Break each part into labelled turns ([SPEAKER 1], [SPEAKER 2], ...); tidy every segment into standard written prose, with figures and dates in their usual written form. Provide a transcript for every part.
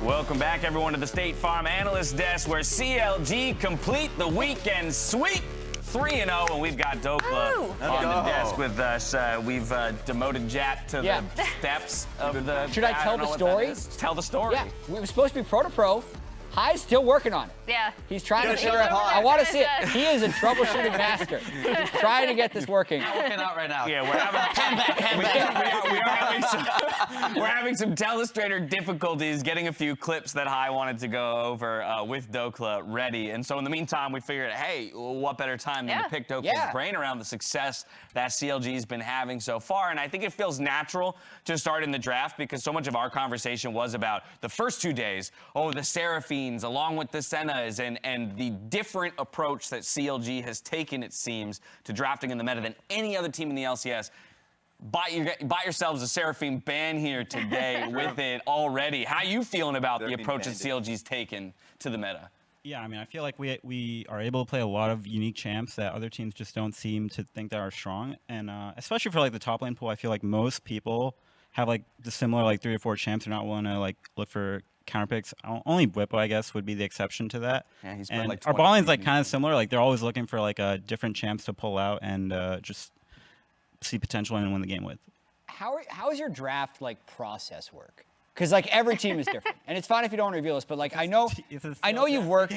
[SPEAKER 1] Welcome back, everyone, to the State Farm Analyst Desk, where CLG complete the weekend sweep. 3-0, and we've got Dokla on the desk with us. We've demoted Jat to the steps of the...
[SPEAKER 2] Should I tell the story?
[SPEAKER 1] Tell the story.
[SPEAKER 2] Yeah, we were supposed to be pro to pro. High's still working on it.
[SPEAKER 3] Yeah.
[SPEAKER 2] He's trying to figure out. I want to see it. He is a troubleshooting master. He's trying to get this working.
[SPEAKER 4] Not working out right now.
[SPEAKER 1] Yeah, we're having some telestrator difficulties getting a few clips that High wanted to go over with Dokla ready. And so in the meantime, we figured, hey, what better time than to pick Dokla's brain around the success that CLG's been having so far. And I think it feels natural to start in the draft because so much of our conversation was about the first 2 days. Oh, the Seraphines along with the Sennas and the different approach that CLG has taken, it seems, to drafting in the meta than any other team in the LCS. Buy yourselves a Seraphine ban here today with it already. How you feeling about the approach that CLG's taken to the meta?
[SPEAKER 5] Yeah, I mean, I feel like we are able to play a lot of unique champs that other teams just don't seem to think that are strong. And especially for like the top lane pool, I feel like most people have like the similar like 3 or 4 champs. They're not willing to like look for counter picks. Only Whippo, I guess, would be the exception to that.
[SPEAKER 1] Yeah, he's
[SPEAKER 5] and
[SPEAKER 1] like
[SPEAKER 5] our ball lane's like kind of similar. Like they're always looking for like different champs to pull out and just see potential and win the game with.
[SPEAKER 2] How is your draft like process work? Because like every team is different, and it's fine if you don't reveal this. But like I know you've worked.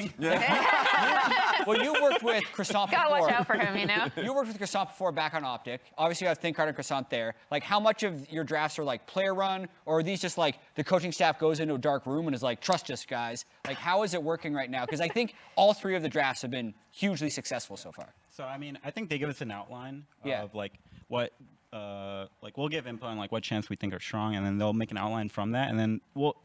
[SPEAKER 2] Well, you worked with Croissant before.
[SPEAKER 3] Gotta watch out for him, you know.
[SPEAKER 2] You worked with Croissant before back on Optic. Obviously, you have ThinkCard and Croissant there. Like, how much of your drafts are like player run, or are these just like the coaching staff goes into a dark room and is like, trust us, guys? Like, how is it working right now? Because I think all 3 of the drafts have been hugely successful so far.
[SPEAKER 5] So I mean, I think they give us an outline of like what. Like we'll give input on like what champs we think are strong, and then they'll make an outline from that, and then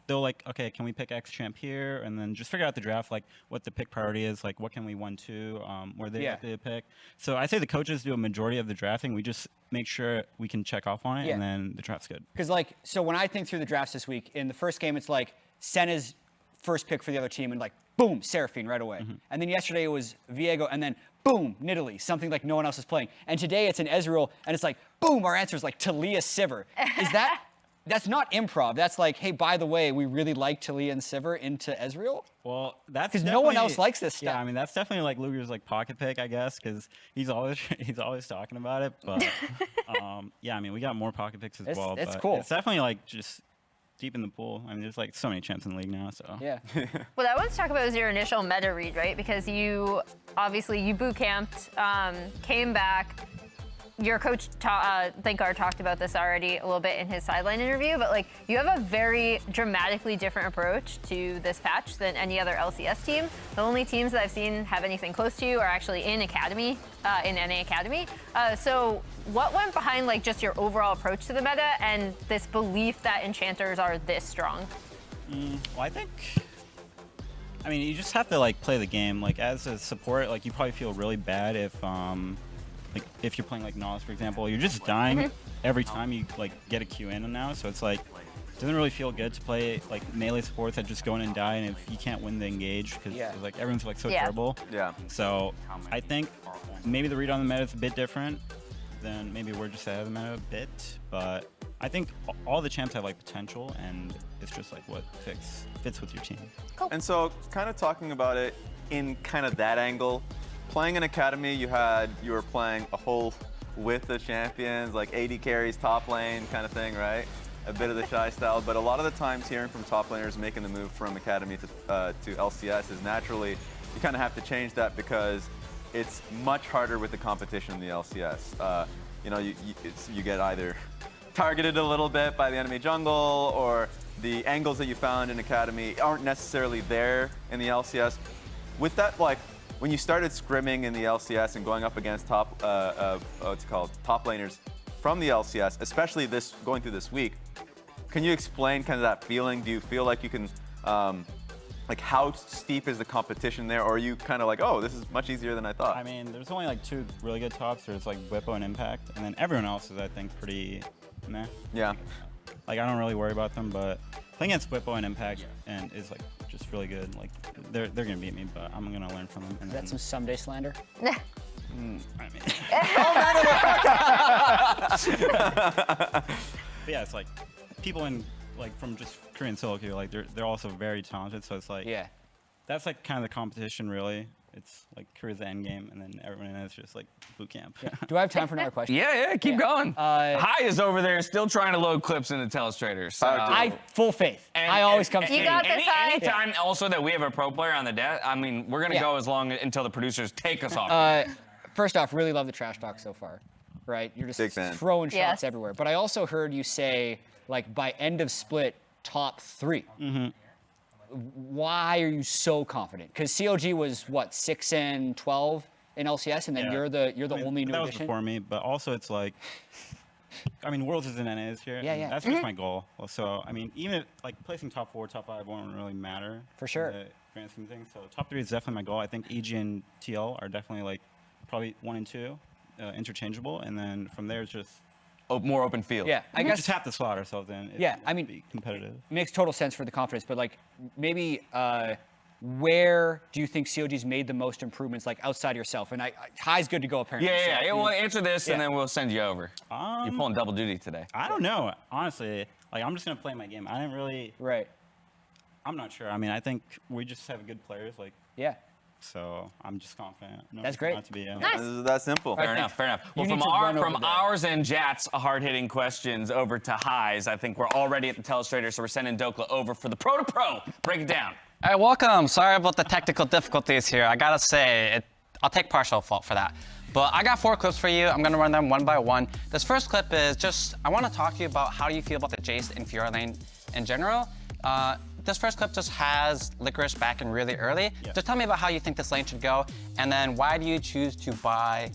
[SPEAKER 5] they'll like, okay, can we pick X champ here, and then just figure out the draft, like what the pick priority is, like what can we 1-2, where they like to pick. So I say the coaches do a majority of the drafting. We just make sure we can check off on it, and then the draft's good. Because
[SPEAKER 2] like, so when I think through the drafts this week, in the first game, it's like Senna's first pick for the other team, and like boom, Seraphine right away. And then yesterday it was Viego, and then boom, Nidalee, something like no one else is playing. And today it's an Ezreal, and it's like, boom, our answer is like Talia Sivir. Is that's not improv. That's like, hey, by the way, we really like Talia and Sivir into Ezreal?
[SPEAKER 5] Well, that's
[SPEAKER 2] because no one else likes this stuff.
[SPEAKER 5] Yeah, I mean, that's definitely like Luger's like pocket pick, I guess, because he's always talking about it. But yeah, I mean, we got more pocket picks as well.
[SPEAKER 2] It's
[SPEAKER 5] but
[SPEAKER 2] cool.
[SPEAKER 5] It's definitely like just deep in the pool. I mean, there's like so many champs in the league now, so.
[SPEAKER 2] Yeah.
[SPEAKER 3] What I want to talk about is your initial meta read, right? Because you boot camped, came back. Your coach, ThinkCard, talked about this already a little bit in his sideline interview, but like you have a very dramatically different approach to this patch than any other LCS team. The only teams that I've seen have anything close to you are actually in Academy, in NA Academy. So what went behind like just your overall approach to the meta and this belief that enchanters are this strong?
[SPEAKER 5] Well, I think, I mean, you just have to like play the game. Like as a support, like you probably feel really bad if you're playing like Nautilus, for example, you're just dying every time you like get a Q in now. So it's like, it doesn't really feel good to play like melee supports that just go in and die, and if you can't win the engage because like everyone's like so terrible. Yeah. So I think maybe the read on the meta is a bit different than maybe we're just ahead of the meta a bit, but I think all the champs have like potential, and it's just like what fits with your team.
[SPEAKER 3] Cool.
[SPEAKER 6] And so kind of talking about it in kind of that angle, playing in Academy, you were playing a whole width of champions, like AD carries, top lane kind of thing, right? A bit of the shy style, but a lot of the times hearing from top laners making the move from Academy to LCS is naturally, you kind of have to change that because it's much harder with the competition in the LCS. You know, you get either targeted a little bit by the enemy jungle, or the angles that you found in Academy aren't necessarily there in the LCS. With that, like, when you started scrimming in the LCS and going up against top laners from the LCS, especially going through this week, can you explain kind of that feeling? Do you feel like you can, like how steep is the competition there, or are you kind of like, oh, this is much easier than I thought?
[SPEAKER 5] I mean, there's only like 2 really good tops. There's like Whippo and Impact, and then everyone else is, I think, pretty meh.
[SPEAKER 6] Yeah.
[SPEAKER 5] Like I don't really worry about them, but playing against Whippo and Impact and is like just really good. Like they're gonna beat me, but I'm gonna learn from them. And
[SPEAKER 2] is that some someday slander?
[SPEAKER 5] I mean. But yeah, it's like people in like from just Korean solo queue, like they're also very talented. So it's like that's like kind of the competition really. It's like Korea's the end game, and then everyone is just like boot camp.
[SPEAKER 2] Do I have time for another question?
[SPEAKER 1] Yeah, keep going. Hai is over there still trying to load clips into telestrator. So
[SPEAKER 2] I full faith. I always come.
[SPEAKER 3] You got this, Hai.
[SPEAKER 1] Anytime also that we have a pro player on the deck, I mean, we're gonna go as long until the producers take us off.
[SPEAKER 2] First off, really love the trash talk so far. Right, you're just throwing shots everywhere. But I also heard you say like by end of split, top 3. Why are you so confident? Because COG was what 6-12 in LCS, and then you're the only new
[SPEAKER 5] that was
[SPEAKER 2] addition.
[SPEAKER 5] before me, but also it's like, I mean, Worlds is in NA this year.
[SPEAKER 2] Yeah.
[SPEAKER 5] That's just my goal. So I mean, even if, like placing top 4, top 5 won't really matter.
[SPEAKER 2] For sure.
[SPEAKER 5] In the grand scheme of things. So top 3 is definitely my goal. I think EG and TL are definitely like probably 1 and 2 interchangeable, and then from there it's just.
[SPEAKER 1] More open field.
[SPEAKER 2] Yeah, I guess
[SPEAKER 5] just have to slot ourselves in.
[SPEAKER 2] I mean,
[SPEAKER 5] be competitive.
[SPEAKER 2] Makes total sense for the confidence, but like maybe where do you think COG's made the most improvements, like outside yourself? And Hai's good to go apparently.
[SPEAKER 1] Yeah. We'll answer this and then we'll send you over. You're pulling double duty today.
[SPEAKER 5] I don't know, honestly. Like I'm just gonna play my game. I didn't really.
[SPEAKER 2] Right.
[SPEAKER 5] I'm not sure. I mean, I think we just have good players. Like.
[SPEAKER 2] Yeah.
[SPEAKER 5] So I'm just confident. No,
[SPEAKER 2] That's great.
[SPEAKER 5] Not to be,
[SPEAKER 3] Nice.
[SPEAKER 6] This is that simple.
[SPEAKER 1] Fair enough. Well, from ours and Jat's hard-hitting questions over to Hai's, I think we're already at the telestrator, so we're sending Dokla over for the pro to pro. Break it down.
[SPEAKER 4] All right, welcome. Sorry about the technical difficulties here. I gotta say, I'll take partial fault for that. But I got 4 clips for you. I'm gonna run them one by one. This first clip is just, I wanna talk to you about how you feel about the Jace and Fiora lane in general. This first clip just has LeTigress back in really early. Just tell me about how you think this lane should go, and then why do you choose to buy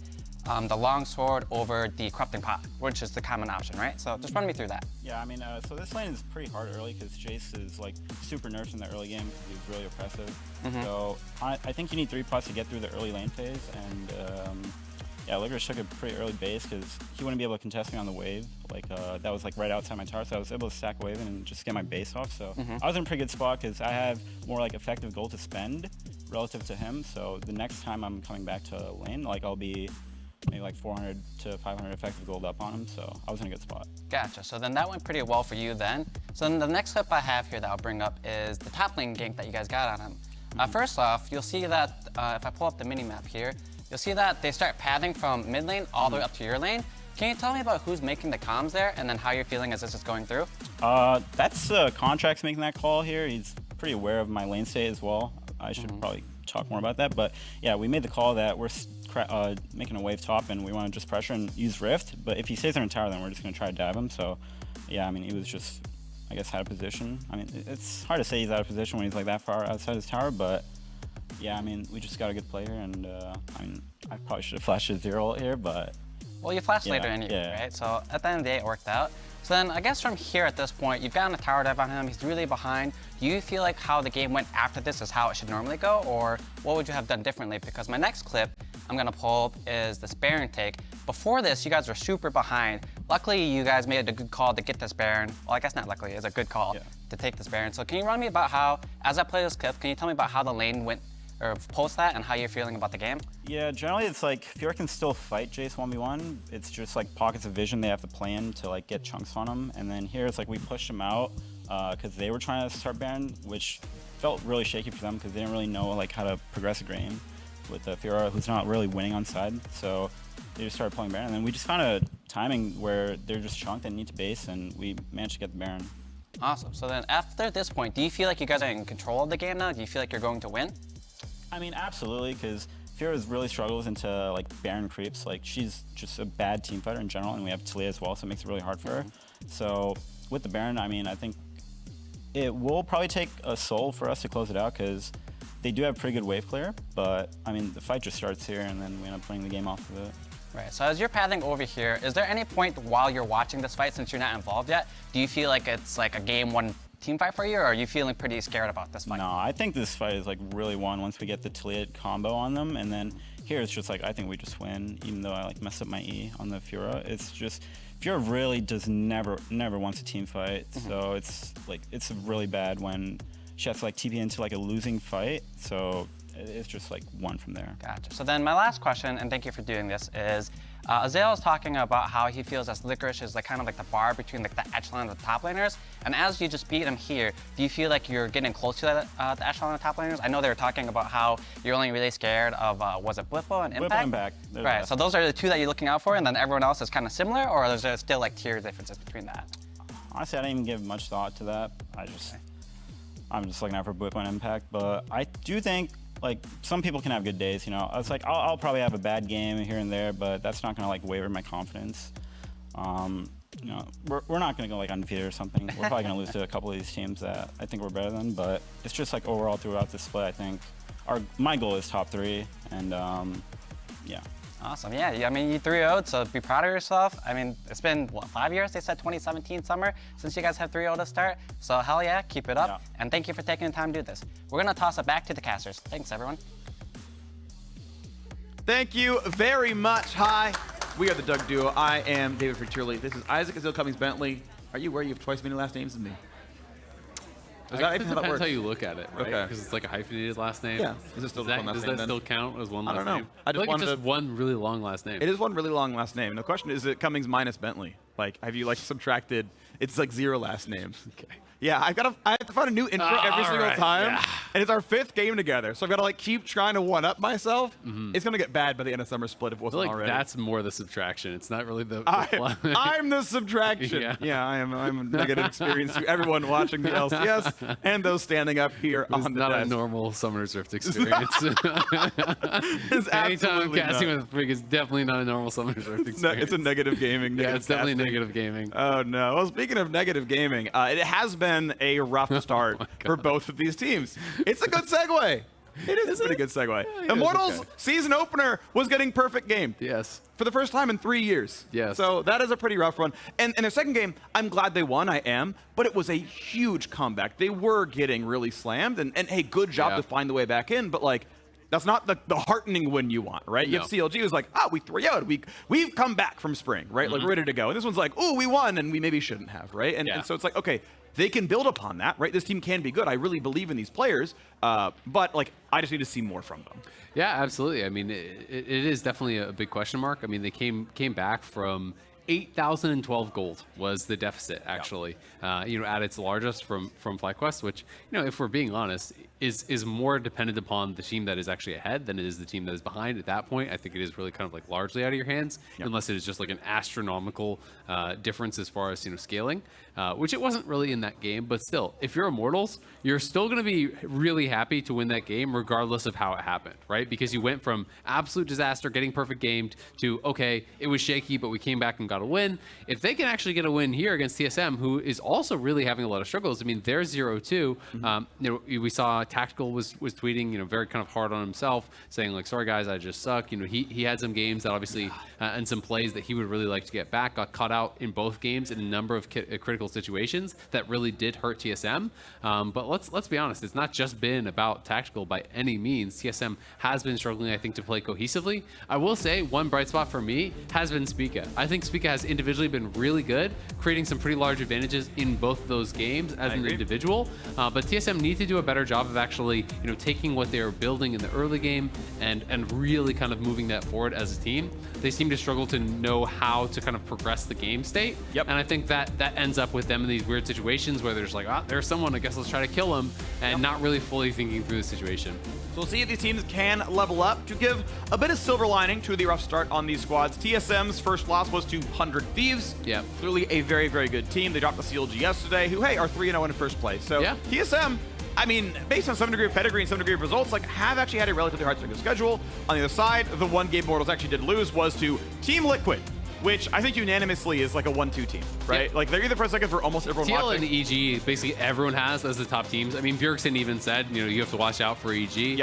[SPEAKER 4] the longsword over the corrupting pot, which is the common option, right? So just run me through that.
[SPEAKER 5] Yeah, I mean, so this lane is pretty hard early because Jace is like super nerfed in the early game because he's really oppressive. So I think you need 3+ to get through the early lane phase, and yeah, LeTigress took a pretty early base because he wouldn't be able to contest me on the wave. Like that was like right outside my tower, so I was able to stack wave and just get my base off. So I was in a pretty good spot because I have more like effective gold to spend relative to him. So the next time I'm coming back to lane, like I'll be maybe like 400 to 500 effective gold up on him. So I was in a good spot.
[SPEAKER 4] Gotcha. So then that went pretty well for you then. So then the next clip I have here that I'll bring up is the top lane gank that you guys got on him. First off, you'll see that if I pull up the mini map here, you'll see that they start pathing from mid lane all the way up to your lane. Can you tell me about who's making the comms there and then how you're feeling as this is going through?
[SPEAKER 5] That's Contract's making that call here. He's pretty aware of my lane state as well. I should probably talk more about that. But yeah, we made the call that we're making a wave top and we want to just pressure and use Rift. But if he stays there in tower, then we're just going to try to dive him. So yeah, I mean, he was just, I guess, out of position. I mean, it's hard to say he's out of position when he's like that far outside his tower, but yeah, I mean, we just got a good player, and I mean, I probably should have flashed a 0 ult here, but...
[SPEAKER 4] Well, you flashed later anyway, right? So at the end of the day, it worked out. So then I guess from here at this point, you've gotten a tower dive on him, he's really behind. Do you feel like how the game went after this is how it should normally go, or what would you have done differently? Because my next clip I'm gonna pull up is this Baron take. Before this, you guys were super behind. Luckily, you guys made a good call to get this Baron. Well, I guess not luckily, it's a good call to take this Baron. So can you run me about how, as I play this clip, can you tell me about how the lane went or post that and how you're feeling about the game? Yeah,
[SPEAKER 5] generally it's like Fiora can still fight Jace 1v1. It's just like pockets of vision they have to play in to like get chunks on him. And then here it's like we pushed him out because they were trying to start Baron, which felt really shaky for them because they didn't really know like how to progress a game with Fiora, who's not really winning on side. So they just started playing Baron, and then we just found a timing where they're just chunked and need to base, and we managed to get the Baron.
[SPEAKER 4] Awesome. So then after this point, do you feel like you guys are in control of the game now? Do you feel like you're going to win?
[SPEAKER 5] I mean, absolutely, because Fiora really struggles into like Baron creeps. Like she's just a bad team fighter in general, and we have Talia as well, so it makes it really hard for her. So with the Baron, I mean, I think it will probably take a soul for us to close it out because they do have pretty good wave clear, but I mean, the fight just starts here, and then we end up playing the game off of it.
[SPEAKER 4] Right, so as you're pathing over here, is there any point while you're watching this fight, since you're not involved yet, do you feel like it's like a game one team fight for you, or are you feeling pretty scared about this fight?
[SPEAKER 5] No, I think this fight is like really won once we get the Talia combo on them, and then here it's just like, I think we just win, even though I like messed up my E on the Fiora. It's just, Fiora really does never wants a team fight, so it's like, it's really bad when she has to like TP into like a losing fight, so it's just like one from there.
[SPEAKER 4] Gotcha. So then my last question, and thank you for doing this, is Azeal is talking about how he feels as LeTigress is like kind of like the bar between like the echelon of the top laners. And as you just beat him here, do you feel like you're getting close to the echelon of top laners? I know they were talking about how you're only really scared of, was it Blippo and Impact?
[SPEAKER 5] Blippo and Impact.
[SPEAKER 4] Right, so those are the two that you're looking out for, and then everyone else is kind of similar, or is there still like tier differences between that?
[SPEAKER 5] Honestly, I didn't even give much thought to that. I'm just looking out for Blippo and Impact, but I do think like some people can have good days, you know. It's like I'll probably have a bad game here and there, but that's not gonna like waver my confidence. You know, we're not gonna go like undefeated or something. We're probably gonna lose to a couple of these teams that I think we're better than, but it's just like overall throughout the split, I think my goal is top 3, and yeah.
[SPEAKER 4] Awesome, yeah, I mean, you 3-0'd, so be proud of yourself. I mean, it's been, what, 5 years? They said 2017 summer since you guys have 3-0 to start. So hell yeah, keep it up. Yeah. And thank you for taking the time to do this. We're gonna toss it back to the casters. Thanks, everyone.
[SPEAKER 7] Thank you very much. Hi, we are the Doug Duo. I am David Free. This is Isaac Azeal Cummings Bentley. Are you aware you have twice as many last names as me?
[SPEAKER 8] It depends how you look at it, right?
[SPEAKER 7] Okay.
[SPEAKER 8] Because it's like a hyphenated last name.
[SPEAKER 7] Yeah. Is it still one last
[SPEAKER 8] does
[SPEAKER 7] name
[SPEAKER 8] that still count as one last
[SPEAKER 7] don't know.
[SPEAKER 8] name?
[SPEAKER 7] I
[SPEAKER 8] I feel like it's
[SPEAKER 7] wanted
[SPEAKER 8] just one really long last name.
[SPEAKER 7] It is one really long last name. And the question is it Cummings minus Bentley? Like, have you like subtracted? It's like 0 last names.
[SPEAKER 8] Okay.
[SPEAKER 7] Yeah, I have to find a new intro every single time,
[SPEAKER 8] yeah.
[SPEAKER 7] and it's our 5th game together. So I've got to like keep trying to one up myself. It's gonna get bad by the end of Summer Split if it
[SPEAKER 8] I
[SPEAKER 7] wasn't
[SPEAKER 8] feel like
[SPEAKER 7] already.
[SPEAKER 8] that's more the subtraction. It's not really the
[SPEAKER 7] I'm the subtraction.
[SPEAKER 8] Yeah.
[SPEAKER 7] I'm a negative experience to everyone watching the LCS and those standing up here
[SPEAKER 8] It's
[SPEAKER 7] on the
[SPEAKER 8] not
[SPEAKER 7] desk.
[SPEAKER 8] a normal Summoner's Rift experience.
[SPEAKER 7] It's
[SPEAKER 8] Anytime I'm
[SPEAKER 7] absolutely
[SPEAKER 8] casting
[SPEAKER 7] not.
[SPEAKER 8] with Phreak is definitely not a normal Summoner's Rift experience.
[SPEAKER 7] It's a negative gaming.
[SPEAKER 8] Yeah,
[SPEAKER 7] negative
[SPEAKER 8] it's definitely
[SPEAKER 7] casting.
[SPEAKER 8] negative gaming.
[SPEAKER 7] Oh no. Well, speaking of negative gaming, it has been a rough start for both of these teams. It's a good segue. It is a pretty good segue.
[SPEAKER 8] Yeah,
[SPEAKER 7] Immortals
[SPEAKER 8] okay.
[SPEAKER 7] season opener was getting perfect game.
[SPEAKER 8] Yes.
[SPEAKER 7] For the first time in 3 years.
[SPEAKER 8] Yes.
[SPEAKER 7] So that is a pretty rough run. And in their second game, I'm glad they won, I am, but it was a huge comeback. They were getting really slammed, and hey, good job to find the way back in, but like, that's not the heartening win you want, right? You have CLG who's like, we 3-0'd. We've come back from spring, right? Like, we're ready to go. And this one's like, ooh, we won, and we maybe shouldn't have, right? And so it's like, okay, they can build upon that, right? This team can be good. I really believe in these players, but like, I just need to see more from them.
[SPEAKER 8] Yeah, absolutely. I mean, it is definitely a big question mark. I mean, they came back from 8,012 gold was the deficit, actually, you know, at its largest from FlyQuest, which, you know, if we're being honest, is more dependent upon the team that is actually ahead than it is the team that is behind. At that point, I think it is really kind of like largely out of your hands, unless it is just like an astronomical difference as far as, you know, scaling, which it wasn't really in that game. But still, if you're Immortals, you're still going to be really happy to win that game regardless of how it happened, right? Because you went from absolute disaster, getting perfect gamed, to, okay, it was shaky, but we came back and got a win. If they can actually get a win here against TSM, who is also really having a lot of struggles, I mean, they're 0-2. You know, we saw Tactical was tweeting, you know, very kind of hard on himself, saying like, sorry guys, I just suck. You know, he had some games that obviously and some plays that he would really like to get back, got caught out in both games in a number of critical situations that really did hurt TSM. But let's be honest, it's not just been about Tactical by any means. TSM has been struggling, I think, to play cohesively. I will say one bright spot for me has been Spica. I think Spica has individually been really good, creating some pretty large advantages in both of those games as an individual. But TSM need to do a better job of actually, you know, taking what they were building in the early game and really kind of moving that forward as a team. They seem to struggle to know how to kind of progress the game state. And I think that ends up with them in these weird situations where there's like, there's someone, I guess let's try to kill him, and not really fully thinking through the situation.
[SPEAKER 7] So we'll see if these teams can level up. To give a bit of silver lining to the rough start on these squads, TSM's first loss was to 100 Thieves. Clearly a very, very good team. They dropped the CLG yesterday, who, hey, are 3-0 in first place. So TSM, I mean, based on some degree of pedigree and some degree of results, like, have actually had a relatively hard schedule. On the other side, the one game Immortals actually did lose was to Team Liquid, which I think unanimously is like a 1-2 team, right? Like, they're either first, second for almost everyone
[SPEAKER 8] TL
[SPEAKER 7] watching.
[SPEAKER 8] and EG, basically everyone has as the top teams. I mean, Bjergsen even said, you know, you have to watch out for EG.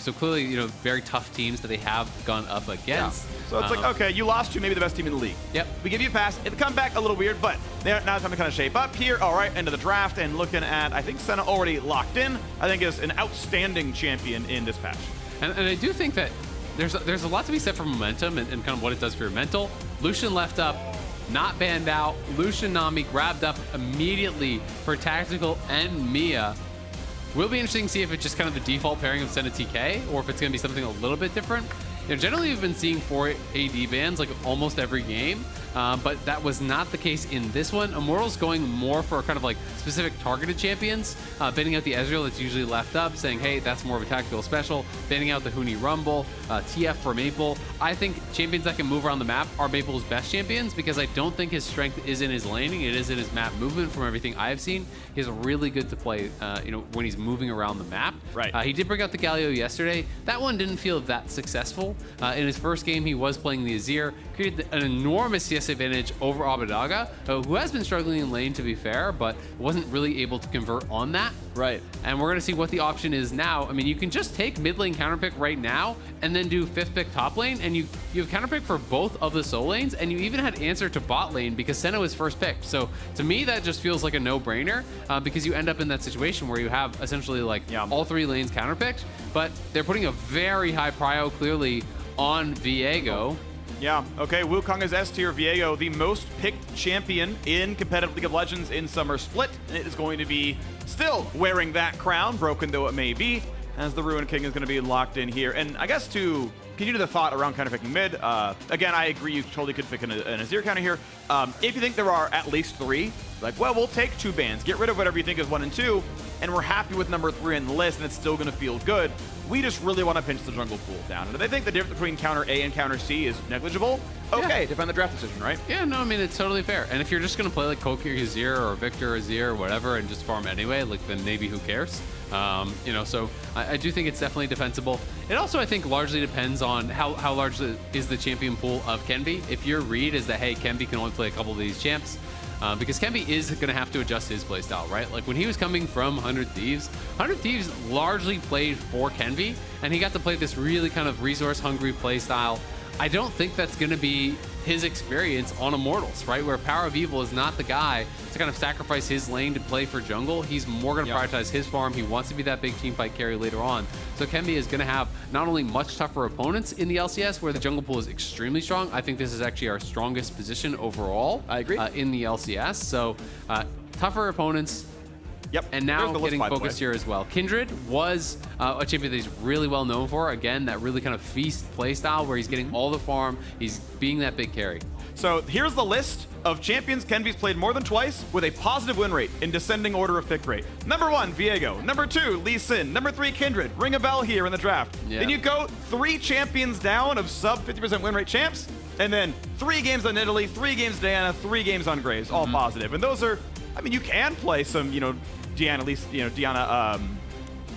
[SPEAKER 8] So clearly, you know, very tough teams that they have gone up against.
[SPEAKER 7] So it's like, okay, you lost to maybe the best team in the league. We give you a pass. It'll come back a little weird, but now it's time to kind of shape up here. All right, into the draft, and looking at, I think Senna already locked in. I think is an outstanding champion in this patch.
[SPEAKER 8] And I do think that there's a lot to be said for momentum and kind of what it does for your mental. Lucian left up, not banned out. Lucian Nami grabbed up immediately for Tactical and Mia. will be interesting to see if it's just kind of the default pairing of Senna TK, or if it's going to be something a little bit different. You know, generally, we've been seeing 4 AD bans like almost every game, but that was not the case in this one. Immortals going more for kind of like specific targeted champions, banning out the Azeal that's usually left up, saying, hey, that's more of a tactical special, banning out the Huni Rumble, TF for Maple. I think champions that can move around the map are Maple's best champions, because I don't think his strength is in his laning, it is in his map movement from everything I've seen. He's really good to play, you know, when he's moving around the map.
[SPEAKER 7] Right.
[SPEAKER 8] He did bring out the Galio yesterday. That one didn't feel that successful. In his first game, he was playing the Azir, created an enormous CS advantage over Abadaga, who has been struggling in lane, to be fair, but wasn't really able to convert on that.
[SPEAKER 7] Right.
[SPEAKER 8] And we're going to see what the option is now. I mean, you can just take mid lane counterpick right now and then do 5th pick top lane, and you have counterpick for both of the soul lanes, and you even had answer to bot lane because Senna was first picked. So to me, that just feels like a no-brainer, because you end up in that situation where you have essentially like all 3 lanes counterpicked, but they're putting a very high prio clearly on Viego.
[SPEAKER 7] Yeah, okay, Wukong is S tier. Viego, the most picked champion in competitive League of Legends in Summer Split. And it is going to be still wearing that crown, broken though it may be, as the Ruin King is going to be locked in here. And I guess to continue the thought around kind of picking mid, again, I agree you totally could pick an Azir counter here. If you think there are at least 3, like, well, we'll take 2 bans, get rid of whatever you think is 1 and 2, and we're happy with number 3 in the list, and it's still going to feel good. We just really want to pinch the jungle pool down. And if they think the difference between counter A and counter C is negligible, okay, defend the draft decision, right?
[SPEAKER 8] Yeah, no, I mean, it's totally fair. And if you're just going to play like Corki or Azir or Victor Azir or whatever and just farm anyway, like, then maybe who cares? You know, so I do think it's definitely defensible. It also, I think, largely depends on how large is the champion pool of Kenvi. If your read is that, hey, Kenvi can only play a couple of these champs, because Kenvi is going to have to adjust his playstyle, right? Like when he was coming from 100 Thieves largely played for Kenvi, and he got to play this really kind of resource-hungry playstyle. I don't think that's going to be his experience on Immortals, right? Where PowerOfEvil is not the guy to kind of sacrifice his lane to play for jungle. He's more going to prioritize his farm. He wants to be that big teamfight carry later on. So Kenvi is going to have not only much tougher opponents in the LCS, where the jungle pool is extremely strong. I think this is actually our strongest position overall.
[SPEAKER 7] I agree.
[SPEAKER 8] In the LCS. So tougher opponents.
[SPEAKER 7] Yep.
[SPEAKER 8] And now
[SPEAKER 7] list,
[SPEAKER 8] getting focused here as well. Kindred was a champion that he's really well known for. Again, that really kind of feast play style where he's getting all the farm. He's being that big carry.
[SPEAKER 7] So here's the list of champions Kenvi's played more than twice with a positive win rate in descending order of pick rate. Number 1, Viego. Number 2, Lee Sin. Number 3, Kindred. Ring a bell here in the draft.
[SPEAKER 8] Yeah.
[SPEAKER 7] Then you go 3 champions down of sub 50% win rate champs, and then 3 games on Italy, 3 games Diana, 3 games on Graves, all positive. And those are, I mean, you can play some, you know, Diana,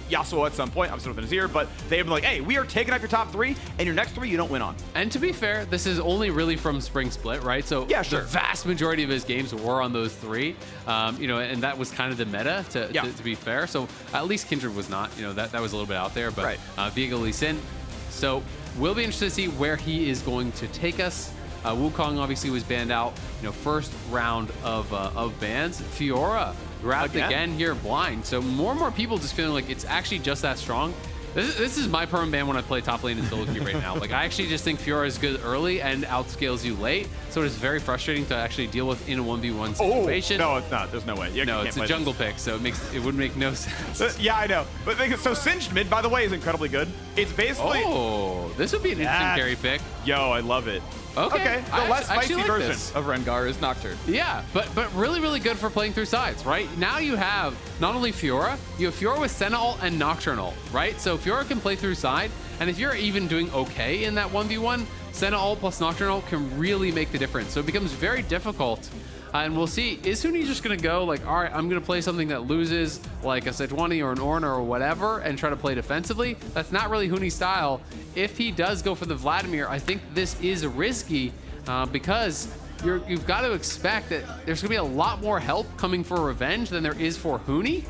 [SPEAKER 7] Yasuo at some point. I'm still with Azir, but they've been like, hey, we are taking up your top 3, and your next 3 you don't win on.
[SPEAKER 8] And to be fair, this is only really from Spring Split, right? So
[SPEAKER 7] yeah, sure.
[SPEAKER 8] The vast majority of his games were on those 3, you know, and that was kind of the meta, to be fair. So at least Kindred was not, you know, that was a little bit out there, but Viego, Lee Sin. So we'll be interested to see where he is going to take us. Wukong obviously was banned out, you know, first round of bans. Fiora grabbed again here blind. So more and more people just feeling like it's actually just that strong. This is my perm ban when I play top lane in solo queue right now. Like, I actually just think Fiora is good early and outscales you late. So it's very frustrating to actually deal with in a 1v1 situation.
[SPEAKER 7] Oh, no, it's not. There's no way.
[SPEAKER 8] No, it's a jungle pick, so it would make no sense.
[SPEAKER 7] Yeah, I know. But so Singed mid, by the way, is incredibly good. It's basically...
[SPEAKER 8] Oh, this would be an interesting carry pick.
[SPEAKER 7] Yo, I love it.
[SPEAKER 8] Okay.
[SPEAKER 7] The less spicy
[SPEAKER 8] like
[SPEAKER 7] version
[SPEAKER 8] this.
[SPEAKER 7] of Rengar is Nocturne.
[SPEAKER 8] Yeah, but really, really good for playing through sides, right? Now you have not only Fiora, you have Fiora with Senna ult and Nocturne ult, right? So Fiora can play through side, and if you're even doing okay in that 1v1, Senna ult plus Nocturne ult can really make the difference. So it becomes very difficult. And we'll see, is Huni just going to go like, all right, I'm going to play something that loses like a Sejuani or an Ornn or whatever and try to play defensively? That's not really Huni's style. If he does go for the Vladimir, I think this is risky because you've got to expect that there's going to be a lot more help coming for revenge than there is for Huni.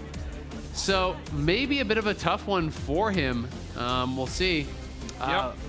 [SPEAKER 8] So maybe a bit of a tough one for him. We'll see.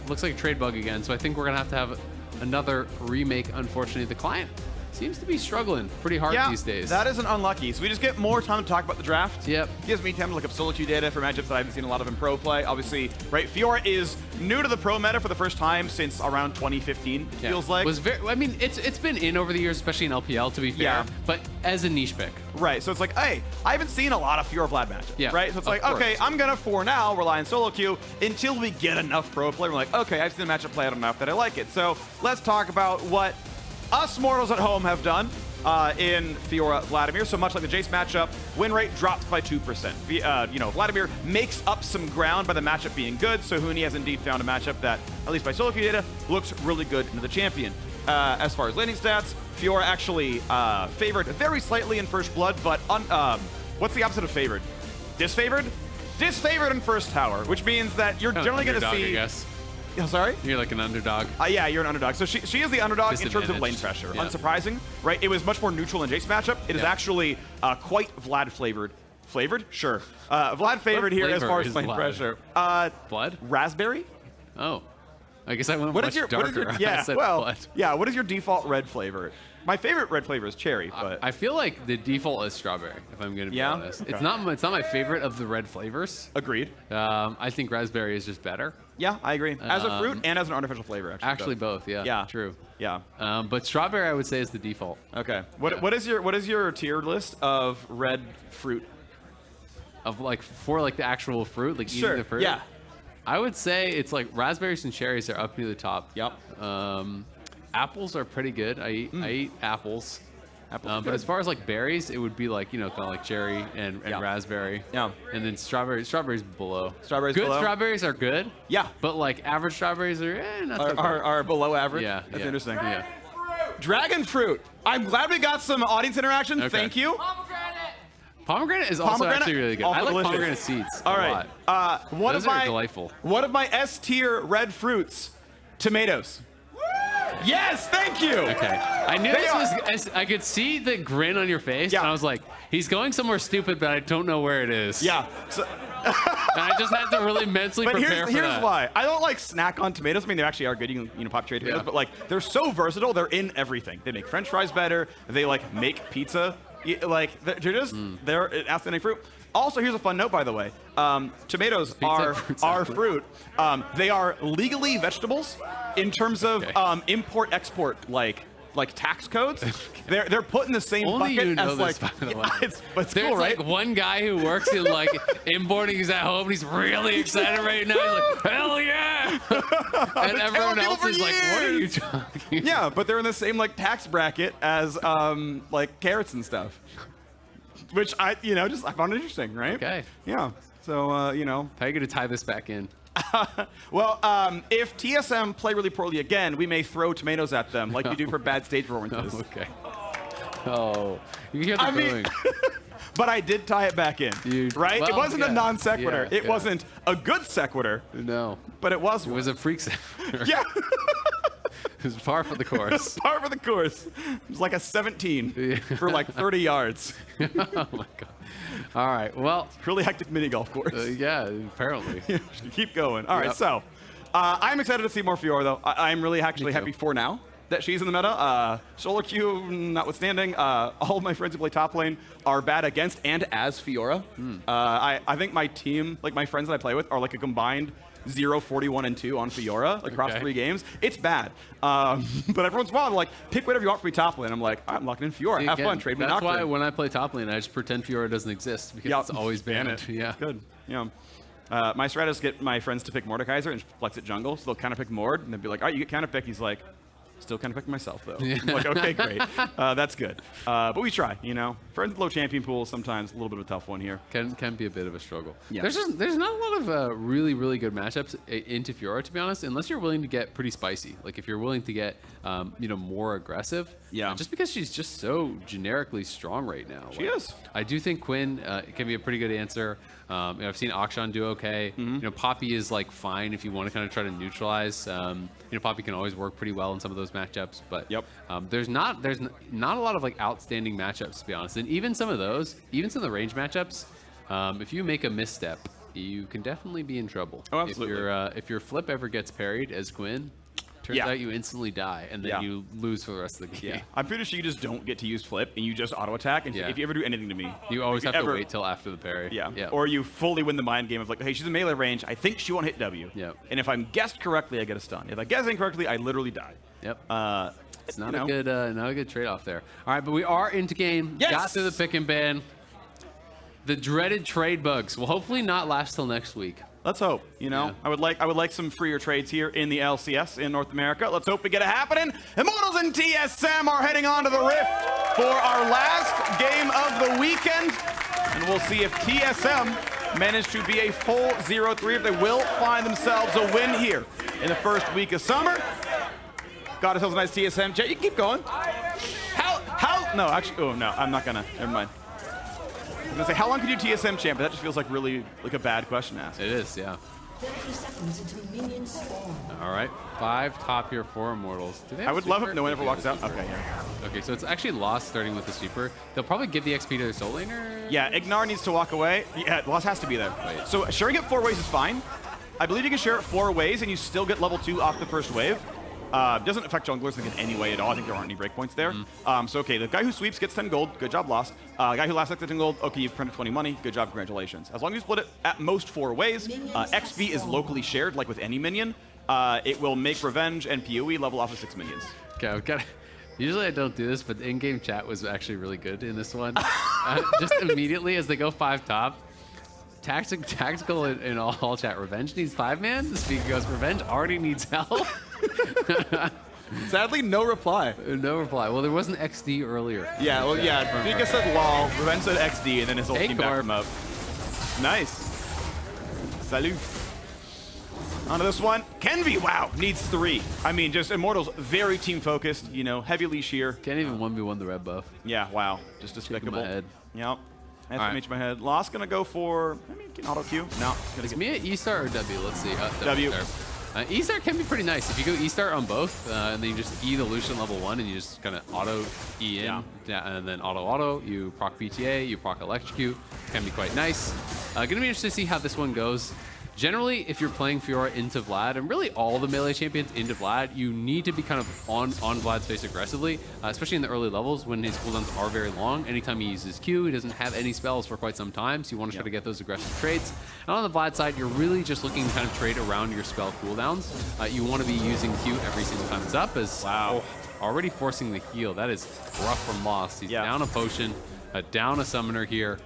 [SPEAKER 8] Looks like a trade bug again, so I think we're going to have another remake, unfortunately. The client seems to be struggling pretty hard these days.
[SPEAKER 7] That isn't unlucky. So we just get more time to talk about the draft.
[SPEAKER 8] Yep.
[SPEAKER 7] Gives me time to look up solo queue data for matchups that I haven't seen a lot of in pro play. Obviously, right, Fiora is new to the pro meta for the first time since around 2015, feels like.
[SPEAKER 8] I mean, it's been in over the years, especially in LPL, to be fair, but as a niche pick.
[SPEAKER 7] Right, so it's like, hey, I haven't seen a lot of Fiora Vlad matchups, right? So it's like, okay, I'm gonna, for now, rely on solo queue until we get enough pro play. We're like, okay, I've seen the matchup play out enough that I like it. So let's talk about what us mortals at home have done in Fiora Vladimir. So much like the Jace matchup, win rate dropped by 2%. You know, Vladimir makes up some ground by the matchup being good, so Huni has indeed found a matchup that, at least by solo queue data, looks really good into the champion. As far as laning stats, Fiora actually favored very slightly in First Blood, but what's the opposite of favored? Disfavored? Disfavored in First Tower, which means that you're generally going to see...
[SPEAKER 8] I guess.
[SPEAKER 7] Oh, sorry?
[SPEAKER 8] You're like an underdog.
[SPEAKER 7] Yeah, you're an underdog. So she is the underdog in terms of lane pressure. Yeah. Unsurprising, right? It was much more neutral in Jace matchup. It is actually quite Vlad flavored. Flavored? Sure. Vlad favored here as far as lane pressure.
[SPEAKER 8] Blood?
[SPEAKER 7] Raspberry?
[SPEAKER 8] Oh. I guess I went much darker.
[SPEAKER 7] Yeah,
[SPEAKER 8] blood.
[SPEAKER 7] Yeah, what is your default red flavor? My favorite red flavor is cherry, but...
[SPEAKER 8] I feel like the default is strawberry, if I'm going to be honest. Okay. It's not my favorite of the red flavors.
[SPEAKER 7] Agreed.
[SPEAKER 8] I think raspberry is just better.
[SPEAKER 7] Yeah, I agree. As a fruit and as an artificial flavor, actually.
[SPEAKER 8] Actually, both. Yeah.
[SPEAKER 7] Yeah.
[SPEAKER 8] True.
[SPEAKER 7] Yeah.
[SPEAKER 8] But strawberry, I would say, is the default.
[SPEAKER 7] Okay. What is your tier list of red fruit?
[SPEAKER 8] Of for the actual fruit, like eating the fruit?
[SPEAKER 7] Yeah.
[SPEAKER 8] I would say it's like raspberries and cherries are up near the top.
[SPEAKER 7] Yep.
[SPEAKER 8] Apples are pretty good. I eat apples. But as far as like berries, it would be like, kind of like cherry and raspberry.
[SPEAKER 7] Yeah.
[SPEAKER 8] And then strawberries below.
[SPEAKER 7] Strawberries
[SPEAKER 8] good
[SPEAKER 7] below?
[SPEAKER 8] Strawberries are good.
[SPEAKER 7] Yeah.
[SPEAKER 8] But like average strawberries
[SPEAKER 7] are below average?
[SPEAKER 8] Yeah.
[SPEAKER 7] That's interesting.
[SPEAKER 8] Yeah.
[SPEAKER 7] Dragon fruit. I'm glad we got some audience interaction.
[SPEAKER 8] Okay.
[SPEAKER 7] Thank you.
[SPEAKER 8] Pomegranate is also actually really good. I like
[SPEAKER 7] delicious.
[SPEAKER 8] pomegranate seeds
[SPEAKER 7] All right.
[SPEAKER 8] Those are delightful.
[SPEAKER 7] One of my S tier red fruits, tomatoes. Yes, thank you.
[SPEAKER 8] Okay. I knew this was. I could see the grin on your face, and I was like, he's going somewhere stupid, but I don't know where it is.
[SPEAKER 7] Yeah. So,
[SPEAKER 8] and I just had to really mentally prepare for that.
[SPEAKER 7] Here's why. I don't like snack on tomatoes. I mean, they actually are good. You can pop cherry tomatoes, but like they're so versatile. They're in everything. They make French fries better. They like make pizza. Like they're just they're an outstanding fruit. Also, here's a fun note, by the way. Tomatoes are fruit. They are legally vegetables in terms of import-export, like tax codes. They're put in the same
[SPEAKER 8] Only
[SPEAKER 7] bucket
[SPEAKER 8] you know
[SPEAKER 7] as
[SPEAKER 8] this,
[SPEAKER 7] like.
[SPEAKER 8] by the way.
[SPEAKER 7] But
[SPEAKER 8] There's
[SPEAKER 7] cool, right?
[SPEAKER 8] like one guy who works in like importing. He's at home and he's really excited right now. He's like, hell yeah! And everyone else is like, what are you talking?
[SPEAKER 7] Yeah, but they're in the same like tax bracket as like carrots and stuff. Which I found interesting, right?
[SPEAKER 8] Okay.
[SPEAKER 7] Yeah. So
[SPEAKER 8] How are you gonna tie this back in?
[SPEAKER 7] Well, if TSM play really poorly again, we may throw tomatoes at them like we do for bad stage performances.
[SPEAKER 8] Okay. Oh, you hear the booing.
[SPEAKER 7] But I did tie it back in, right?
[SPEAKER 8] Well,
[SPEAKER 7] it wasn't a non sequitur.
[SPEAKER 8] Yeah,
[SPEAKER 7] it wasn't a good sequitur.
[SPEAKER 8] No.
[SPEAKER 7] But it was.
[SPEAKER 8] It was a freak sequitur.
[SPEAKER 7] Yeah.
[SPEAKER 8] It was par for the course.
[SPEAKER 7] Par for the course. It was like a 17 for like 30 yards.
[SPEAKER 8] Oh my god. All right. Well,
[SPEAKER 7] really hectic mini golf course.
[SPEAKER 8] Yeah, apparently.
[SPEAKER 7] Keep going. All right. So, I'm excited to see more Fiora though. I'm really actually happy for now that she's in the meta. Solo queue notwithstanding, all of my friends who play top lane are bad against and as Fiora. I think my team, like my friends that I play with, are like a combined 0, 41, and 2 on Fiora, like across 3 games. It's bad. But every once in a while, like, pick whatever you want for me top lane. I'm like, I'm locking in Fiora. Have fun. Trade me Nocturne.
[SPEAKER 8] That's why when I play top lane, I just pretend Fiora doesn't exist because it's always banned. Yeah.
[SPEAKER 7] Good. Yeah. My strat is get my friends to pick Mordekaiser and flex it jungle, so they'll kind of pick Mord, and they'll be like, all right, you get kind of pick. He's like, still kind of picking myself, though. I'm like, okay, great. That's good. But we try, Friends with low champion pool, sometimes a little bit of a tough one here.
[SPEAKER 8] Can be a bit of a struggle.
[SPEAKER 7] Yeah.
[SPEAKER 8] There's not a lot of really, really good matchups into Fiora, to be honest, unless you're willing to get pretty spicy. Like, if you're willing to get, more aggressive.
[SPEAKER 7] Yeah.
[SPEAKER 8] Just because she's just so generically strong right now.
[SPEAKER 7] She is.
[SPEAKER 8] I do think Quinn can be a pretty good answer. I've seen Akshan do okay. Poppy is like fine if you want to kind of try to neutralize. Poppy can always work pretty well in some of those matchups, but there's not a lot of like outstanding matchups, to be honest. And even some of those, even some of the range matchups, if you make a misstep, you can definitely be in trouble.
[SPEAKER 7] Oh, absolutely.
[SPEAKER 8] If your flip ever gets parried as Quinn, Turns out you instantly die, and then you lose for the rest of the game.
[SPEAKER 7] Yeah. I'm pretty sure you just don't get to use flip, and you just auto-attack, and if you ever do anything to me...
[SPEAKER 8] You always have to wait till after the parry.
[SPEAKER 7] Yeah. Or you fully win the mind game of like, hey, she's in melee range, I think she won't hit W.
[SPEAKER 8] Yep.
[SPEAKER 7] And if I'm guessed correctly, I get a stun. If I guess incorrectly, I literally die.
[SPEAKER 8] Yep. It's not a good trade-off there. All right, but we are into game.
[SPEAKER 7] Yes!
[SPEAKER 8] Got through the pick and ban. The dreaded trade bugs will hopefully not last till next week.
[SPEAKER 7] Let's hope. You know, I would like some freer trades here in the LCS in North America. Let's hope we get it happening. Immortals and TSM are heading on to the Rift for our last game of the weekend, and we'll see if TSM manage to be a full 0-3. If they will find themselves a win here in the first week of summer. Got ourselves a nice TSM. Jay, you can keep going. How? No, actually, oh no, I'm not gonna. Never mind. I'm gonna say, how long can you TSM champ? But that just feels like really like a bad question to ask.
[SPEAKER 8] It is, yeah. All right, 5 top here for Immortals.
[SPEAKER 7] I would love if no one ever walks out. Okay, yeah.
[SPEAKER 8] Okay, so it's actually Lost starting with the sweeper. They'll probably give the XP to their soul laner.
[SPEAKER 7] Yeah, IgNar needs to walk away. Yeah, Lost has to be there.
[SPEAKER 8] Wait.
[SPEAKER 7] So sharing it 4 ways is fine. I believe you can share it 4 ways and you still get level 2 off the first wave. Doesn't affect junglers in any way at all. I think there aren't any breakpoints there. So, okay, the guy who sweeps gets 10 gold. Good job, Lost. The guy who last gets 10 gold. Okay, you've printed 20 money. Good job, congratulations. As long as you split it at most 4 ways, XP is locally shared, like with any minion. It will make Revenge and PoE level off of 6 minions.
[SPEAKER 8] Okay, I've got. Usually I don't do this, but the in-game chat was actually really good in this one. Just immediately as they go 5 top, tactical in all chat. Revenge needs 5-man. Spica goes, Revenge already needs help.
[SPEAKER 7] Sadly, no reply.
[SPEAKER 8] No reply. Well, there was an XD earlier.
[SPEAKER 7] Yeah, well, yeah. Spica said lol, Revenge said XD, and then his whole team backed him up. Nice. Salut. Onto this one. Kenvi, wow, needs 3. I mean, just Immortals, very team-focused, you know, heavy leash here.
[SPEAKER 8] Can't even 1v1 the red buff.
[SPEAKER 7] Yeah, wow. Just despicable.
[SPEAKER 8] My head.
[SPEAKER 7] Yep. That's my head. Lost gonna go for, I mean, can auto Q. No.
[SPEAKER 8] Is me at E-Star or W? Let's see.
[SPEAKER 7] W.
[SPEAKER 8] E-Star can be pretty nice. If you go E-Star on both, and then you just E the Lucian level 1, and you just kind of auto E in, and then auto, you proc PTA, you proc Electrocute. Can be quite nice. Gonna be interested to see how this one goes. Generally, if you're playing Fiora into Vlad, and really all the melee champions into Vlad, you need to be kind of on Vlad's face aggressively, especially in the early levels when his cooldowns are very long. Anytime he uses Q, he doesn't have any spells for quite some time, so you want to try to get those aggressive trades. And on the Vlad side, you're really just looking to kind of trade around your spell cooldowns. You want to be using Q every single time it's up, as already forcing the heal. That is rough from Lost. He's down a potion, down a summoner here,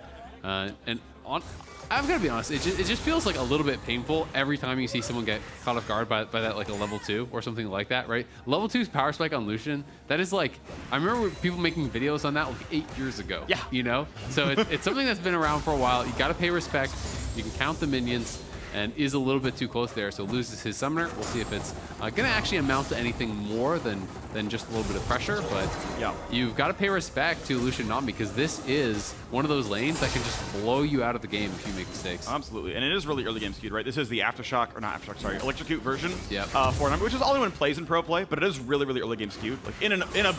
[SPEAKER 8] and on... I've got to be honest, it just feels like a little bit painful every time you see someone get caught off guard by that, like a level 2 or something like that, right? Level 2's power spike on Lucian, that is like, I remember people making videos on that like 8 years ago. Yeah. You know? So it's something that's been around for a while. You got to pay respect. You can count the minions, and is a little bit too close there, so loses his summoner. We'll see if it's going to actually amount to anything more than just a little bit of pressure, but you've got to pay respect to Lucian Nami, because this is one of those lanes that can just blow you out of the game if you make mistakes.
[SPEAKER 7] Absolutely, and it is really early game skewed, right? This is the Aftershock, or not Aftershock, sorry, Electrocute version for Nami, which is all anyone plays in pro play, but it is really, really early game skewed. Like in a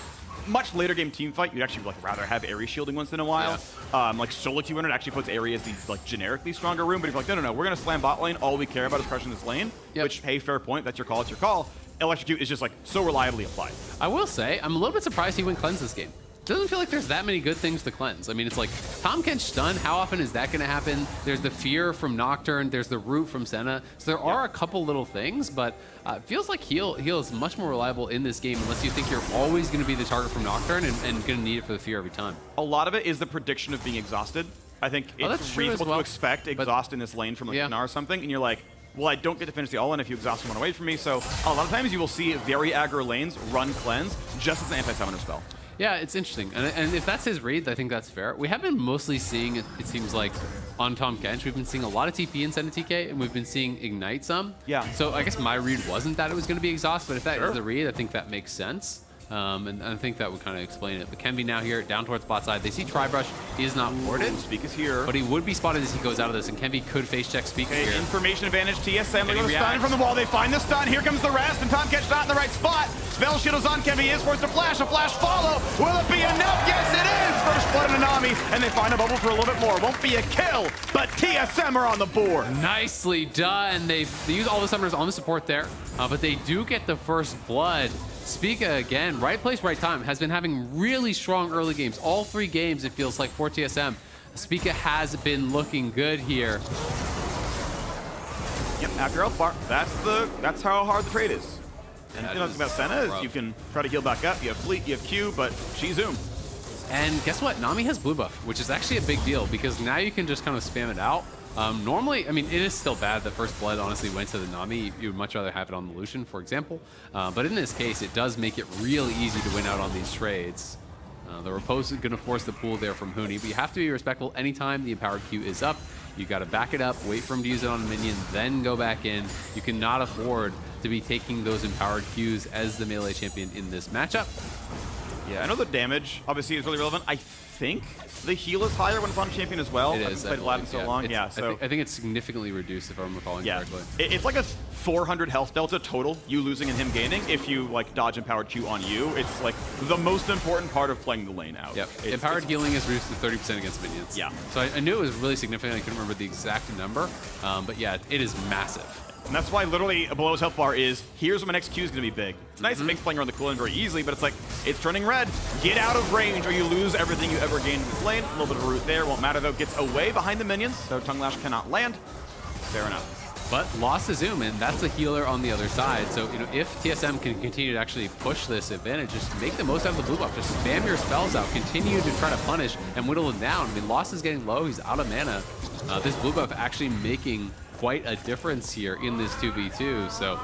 [SPEAKER 7] much later game team fight, you'd actually like rather have Ares shielding once in a while. Like solo Q runner actually puts Ares as the like generically stronger room, but if you're like, no, we're gonna slam bot lane, all we care about is crushing this lane, which, hey, fair point, that's your call, it's your call. Electrocute is just like so reliably applied.
[SPEAKER 8] I will say, I'm a little bit surprised he went cleanse this game. Doesn't feel like there's that many good things to cleanse. I mean, it's like Tahm Kench stun. How often is that going to happen? There's the fear from Nocturne. There's the root from Senna. So there are a couple little things, but it feels like heal is much more reliable in this game unless you think you're always going to be the target from Nocturne and going to need it for the fear every time.
[SPEAKER 7] A lot of it is the prediction of being exhausted. I think it's reasonable to expect exhaust in this lane from like Gnar or something, and you're like, well, I don't get to finish the all-in if you exhaust one away from me, so a lot of times you will see very aggro lanes run cleanse just as an anti-summoner spell.
[SPEAKER 8] Yeah, it's interesting. And if that's his read, I think that's fair. We have been mostly seeing, it seems like, on Tahm Kench, we've been seeing a lot of TP and Senna TK, and we've been seeing Ignite some.
[SPEAKER 7] Yeah.
[SPEAKER 8] So I guess my read wasn't that it was going to be exhaust, but if that is the read, I think that makes sense. And I think that would kind of explain it. But Kenvi now here, down towards bot side. They see Tribrush is not warded.
[SPEAKER 7] Spica's here.
[SPEAKER 8] But he would be spotted as he goes out of this, and Kenvi could face check Spica here.
[SPEAKER 7] Information advantage, TSM. They go to
[SPEAKER 8] react?
[SPEAKER 7] stun from the wall. They find the stun. Here comes the rest, and Tahm Kench not in the right spot. Spell shield is on Kenvi. Is forced to flash. A flash follow. Will it be enough? Yes, it is. First blood in Nami, and they find a bubble for a little bit more. Won't be a kill, but TSM are on the board.
[SPEAKER 8] Nicely done. They use all the summoners on the support there, but they do get the first blood. Spica, again, right place, right time, has been having really strong early games. All 3 games, it feels like, for TSM. Spica has been looking good here.
[SPEAKER 7] Yep, after health bar. That's how hard the trade is. And you know, about Senna is you can try to heal back up. You have Fleet, you have Q, but she's Zoom.
[SPEAKER 8] And guess what? Nami has blue buff, which is actually a big deal because now you can just kind of spam it out. Normally, I mean, it is still bad that first blood honestly went to the Nami. You would much rather have it on the Lucian, for example. But in this case, it does make it really easy to win out on these trades. The Repose is going to force the pool there from Huni, but you have to be respectful anytime the empowered Q is up. You got to back it up, wait for him to use it on a minion, then go back in. You cannot afford to be taking those empowered Qs as the melee champion in this matchup.
[SPEAKER 7] Yeah, I know the damage obviously is really relevant. I think the heal is higher when it's on champion as well.
[SPEAKER 8] It
[SPEAKER 7] I've
[SPEAKER 8] is.
[SPEAKER 7] played Vlad so long. Yeah, so
[SPEAKER 8] I think it's significantly reduced if I'm recalling correctly.
[SPEAKER 7] It's like a 400 health delta total, you losing and him gaining. If you like dodge empowered Q on you, it's like the most important part of playing the lane out.
[SPEAKER 8] Yep. Empowered healing is reduced to 30% against minions.
[SPEAKER 7] Yeah.
[SPEAKER 8] So I knew it was really significant. I couldn't remember the exact number, but yeah, it is massive.
[SPEAKER 7] And that's why literally below his health bar is, here's where my next Q is going to be big. It's nice it makes playing around the cooldown very easily, but it's like, it's turning red. Get out of range or you lose everything you ever gained in this lane. A little bit of a root there. Won't matter though. Gets away behind the minions, so Tongue Lash cannot land. Fair enough.
[SPEAKER 8] But lost to Zoom, and that's a healer on the other side. So, you know, if TSM can continue to actually push this advantage, just make the most out of the blue buff. Just spam your spells out. Continue to try to punish and whittle him down. I mean, Lost is getting low. He's out of mana. This blue buff actually making quite a difference here in this 2v2. So,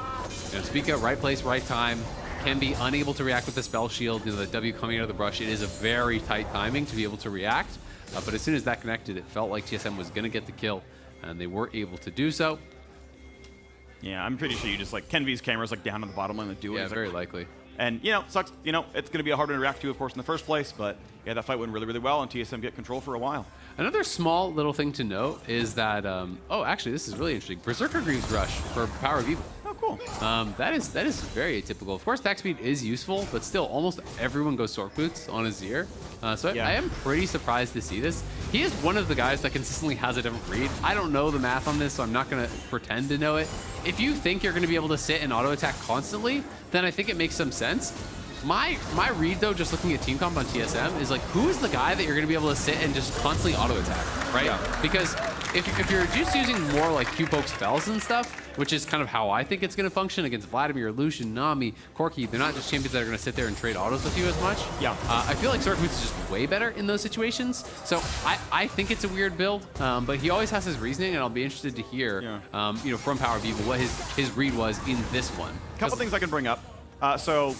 [SPEAKER 8] you know, Spica, right place, right time. Can be unable to react with the spell shield. You know, the W coming out of the brush. It is a very tight timing to be able to react. But as soon as that connected, it felt like TSM was going to get the kill, and they were able to do so.
[SPEAKER 7] Yeah, I'm pretty sure you just like Kenvi's camera's like down on the bottom line and do it.
[SPEAKER 8] Yeah, very likely.
[SPEAKER 7] And you know, sucks. You know, it's going to be a hard one to react to, of course, in the first place. But yeah, that fight went really, really well, and TSM get control for a while.
[SPEAKER 8] Another small little thing to note is that, oh, actually, this is really interesting. Berserker Greaves Rush for PowerOfEvil.
[SPEAKER 7] Oh, cool.
[SPEAKER 8] That is very atypical. Of course, attack speed is useful, but still, almost everyone goes Sork Boots on Azir. So
[SPEAKER 7] Yeah.
[SPEAKER 8] I am pretty surprised to see this. He is one of the guys that consistently has a different read. I don't know the math on this, so I'm not going to pretend to know it. If you think you're going to be able to sit and auto attack constantly, then I think it makes some sense. My read, though, just looking at team comp on TSM, is like, who is the guy that you're going to be able to sit and just constantly auto attack, right?
[SPEAKER 7] Yeah.
[SPEAKER 8] Because if you're just using more like Q-poke spells and stuff, which is kind of how I think it's going to function against Vladimir, Lucian, Nami, Corki, they're not just champions that are going to sit there and trade autos with you as much.
[SPEAKER 7] Yeah.
[SPEAKER 8] I feel like Sork Boots is just way better in those situations. So I think it's a weird build, but he always has his reasoning, and I'll be interested to hear, you know, from PowerOfEvil what his read was in this one.
[SPEAKER 7] Couple things I can bring up. So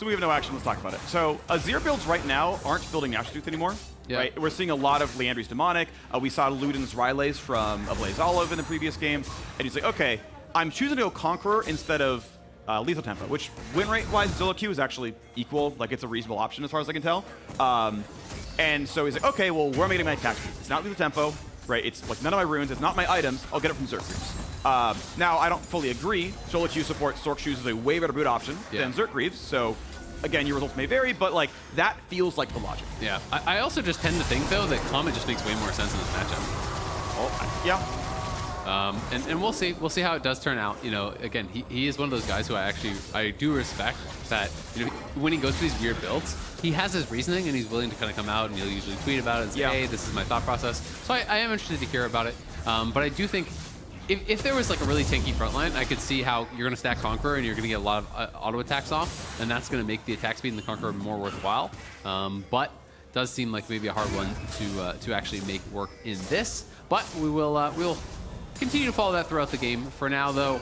[SPEAKER 7] we have no action, let's talk about it. So Azir builds right now aren't building Yashtooth anymore.
[SPEAKER 8] Yeah.
[SPEAKER 7] Right? We're seeing a lot of Leandry's Demonic. We saw Luden's Rylays from Ablaze Olive in the previous game. And he's like, okay, I'm choosing to go Conqueror instead of Lethal Tempo, which win rate-wise, Zilla Q is actually equal. Like, it's a reasonable option as far as I can tell. And so he's like, okay, well, where am I getting my attack speed? It's not Lethal Tempo, right? It's like none of my runes. It's not my items. I'll get it from Zerk Greaves. Now, I don't fully agree. Solo Q support Sork Shoes is a way better boot option than Zerk Greaves. So, again, your results may vary, but like that feels like the logic.
[SPEAKER 8] Yeah. I also just tend to think, though, that Comet just makes way more sense in this matchup.
[SPEAKER 7] Oh, yeah.
[SPEAKER 8] And we'll see. We'll see how it does turn out. You know, again, he is one of those guys who I do respect that, you know, when he goes to these weird builds, he has his reasoning and he's willing to kind of come out and he'll usually tweet about it and say, hey, this is my thought process. So I am interested to hear about it. But I do think if there was like a really tanky frontline, I could see how you're going to stack Conqueror and you're going to get a lot of auto attacks off, and that's going to make the attack speed in the Conqueror more worthwhile. But does seem like maybe a hard one to actually make work in this. But we'll continue to follow that throughout the game. For now, though,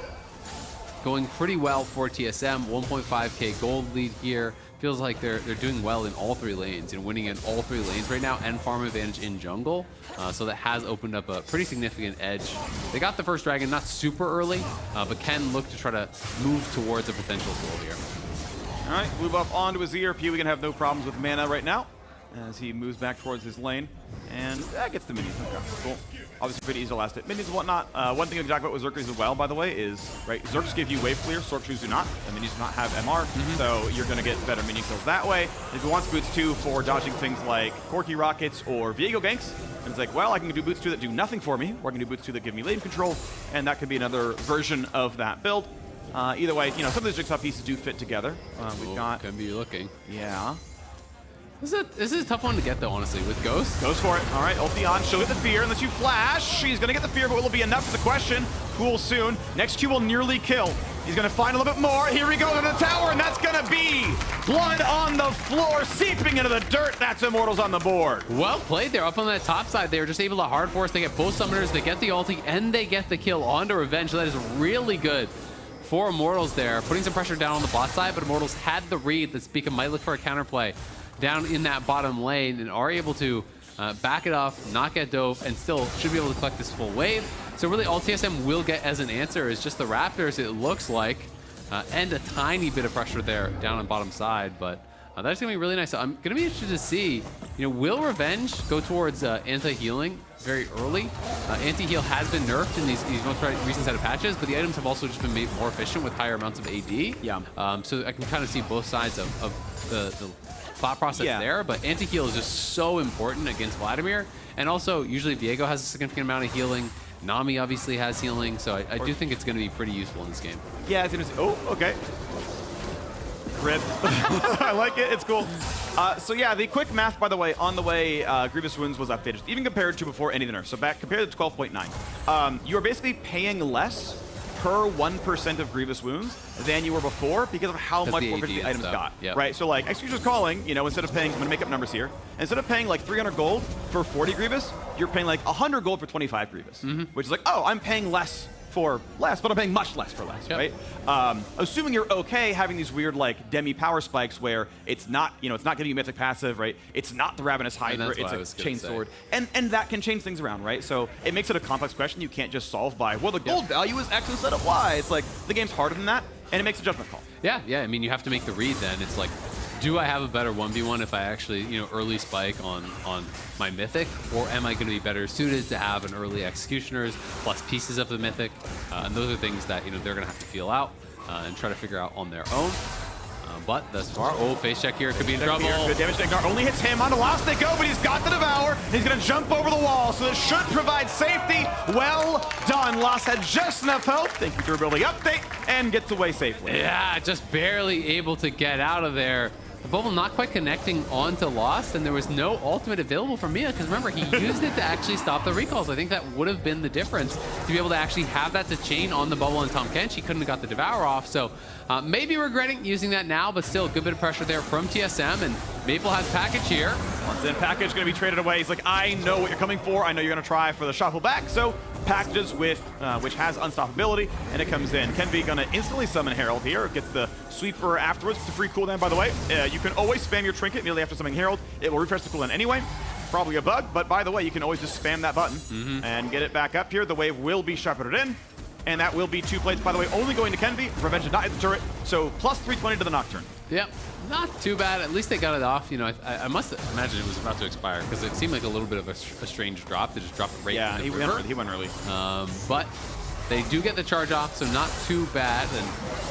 [SPEAKER 8] going pretty well for TSM. 1.5k gold lead here. Feels like they're doing well in all three lanes, you know, winning in all three lanes right now, and farm advantage in jungle. So that has opened up a pretty significant edge. They got the first dragon not super early, but can look to try to move towards a potential goal here.
[SPEAKER 7] All right, blue buff onto Azir. Pee, we can have no problems with mana right now as he moves back towards his lane and gets the minions. Okay, cool. Obviously pretty easy to last hit minions and whatnot. One thing to talk about with Zerkers as well, by the way, is Zerks give you wave clear, Sorceries do not, and minions do not have MR, so you're going to get better minion kills that way. If you want boots too for dodging things like Corki rockets or Viego ganks, and it's like, well, I can do boots 2 that do nothing for me, or I can do boots 2 that give me lane control, and that could be another version of that build. Either way, you know, some of these jigsaw pieces do fit together. We've got
[SPEAKER 8] Kenvi looking.
[SPEAKER 7] Yeah.
[SPEAKER 8] This is a tough one to get, though, honestly, with Ghost.
[SPEAKER 7] Goes for it. All right, ulti on. She'll get the fear unless you flash. She's going to get the fear, but will it be enough is the question. Cool soon. Next Q will nearly kill. He's going to find a little bit more. Here we go to the tower, and that's going to be blood on the floor, seeping into the dirt. That's Immortals on the board.
[SPEAKER 8] Well played there. Up on that top side, they were just able to hard force. They get both summoners, they get the ulti, and they get the kill onto Revenge. That is really good for Immortals there. Putting some pressure down on the bot side, but Immortals had the read that Spica might look for a counterplay down in that bottom lane and are able to back it off, not get dove, and still should be able to collect this full wave. So really all TSM will get as an answer is just the Raptors, it looks like, and a tiny bit of pressure there down on bottom side, but that's going to be really nice. So I'm going to be interested to see, you know, will Revenge go towards anti-healing very early? Anti-heal has been nerfed in these most recent set of patches, but the items have also just been made more efficient with higher amounts of AD. Yeah. So I can kind of see both sides of the thought process there, but anti-heal is just so important against Vladimir, and also usually Viego has a significant amount of healing. Nami obviously has healing, so I do think it's going to be pretty useful in this game.
[SPEAKER 7] Yeah, it's interesting. Oh, okay. Rip. I like it. It's cool. So yeah, the quick math, by the way, on the way Grievous Wounds was updated, even compared to before any of the nerfs. So back compared to 12.9, you are basically paying less per 1% of Grievous Wounds than you were before because of how much more the items got. Yep. Right? So like, Executioner's Calling, you know, instead of paying, I'm going to make up numbers here, instead of paying like 300 gold for 40 Grievous, you're paying like 100 gold for 25 Grievous, which is like, oh, I'm paying less for less, but I'm paying much less for less, right? Assuming you're okay having these weird like demi power spikes where it's not, you know, it's not giving you mythic passive, right? It's not the Ravenous Hydra, it's a chain sword, and that can change things around, right? So it makes it a complex question you can't just solve by, well, the gold value is X instead of Y. It's like the game's harder than that, and it makes a judgment call. Yeah,
[SPEAKER 8] I mean, you have to make the read then. It's like, do I have a better 1v1 if I actually, you know, early spike on my Mythic, or am I going to be better suited to have an early Executioners plus pieces of the Mythic? And those are things that, you know, they're going to have to feel out and try to figure out on their own. But thus far, face check here, could be in trouble.
[SPEAKER 7] Good damage to IgNar, only hits him. On the last they go, but he's got the Devour. He's going to jump over the wall, so this should provide safety. Well done. Lost had just enough health. Thank you, Durability Update, and gets away safely.
[SPEAKER 8] Yeah, just barely able to get out of there. The bubble not quite connecting onto Lost, and there was no ultimate available for Mia, because remember, he used it to actually stop the recalls. I think that would have been the difference, to be able to actually have that to chain on the bubble and Tahm Kench. He couldn't have got the Devour off, so maybe regretting using that now, but still a good bit of pressure there from TSM, and Maple has package here.
[SPEAKER 7] Once in, package going to be traded away. He's like, I know what you're coming for. I know you're going to try for the shuffle back, so packages with which has unstoppability, and it comes in. Kenvi gonna instantly summon Herald here. Gets the sweeper afterwards. It's a free cooldown, by the way. You can always spam your trinket immediately after summoning Herald. It will refresh the cooldown anyway. Probably a bug, but by the way, you can always just spam that button and get it back up here. The wave will be shepherded in, and that will be 2 plates, by the way, only going to Kenvi. Revenge did not hit the turret, so plus 320 to the Nocturne.
[SPEAKER 8] Yep, not too bad. At least they got it off. You know, I must imagine it was about to expire, because it seemed like a little bit of a strange drop. They just dropped it right in the river.
[SPEAKER 7] He went early.
[SPEAKER 8] But they do get the charge off, so not too bad. And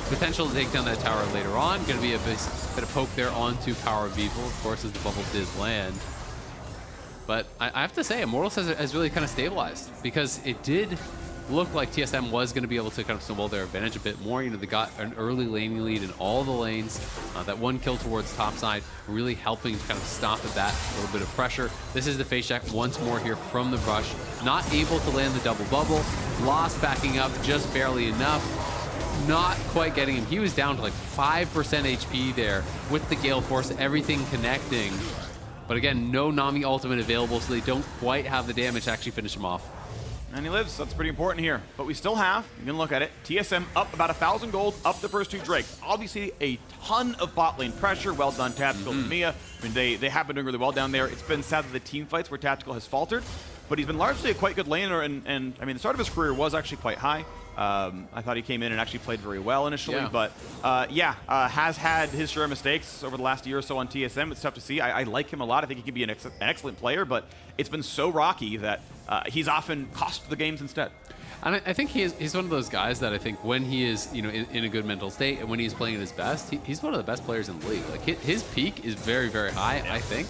[SPEAKER 8] potential to take down that tower later on. Going to be a bit of poke there onto PowerOfEvil, of course, as the bubble did land. But I have to say, Immortals has really kind of stabilized, because it did look like TSM was going to be able to kind of snowball their advantage a bit more. You know, they got an early laning lead in all the lanes. That one kill towards top side really helping to kind of stop at that little bit of pressure. This is the face check once more here from the rush. Not able to land the double bubble. Lost backing up just barely enough. Not quite getting him. He was down to like 5% HP there with the Gale Force, everything connecting. But again, no Nami ultimate available, so they don't quite have the damage to actually finish him off.
[SPEAKER 7] And he lives, so that's pretty important here. But we still have, you can look at it, TSM up about 1,000 gold, up the first 2 Drakes. Obviously, a ton of bot lane pressure. Well done, Tactical and Mia. I mean, they have been doing really well down there. It's been sad that the team fights where Tactical has faltered, but he's been largely a quite good laner, and I mean, the start of his career was actually quite high. I thought he came in and actually played very well initially,
[SPEAKER 8] Yeah.
[SPEAKER 7] but has had his share of mistakes over the last year or so on TSM. It's tough to see. I like him a lot. I think he could be an excellent player, but it's been so rocky that he's often cost the games instead.
[SPEAKER 8] And I think he's one of those guys that I think when he is, in a good mental state and when he's playing at his best, he's one of the best players in the league. Like his peak is very, very high, I think.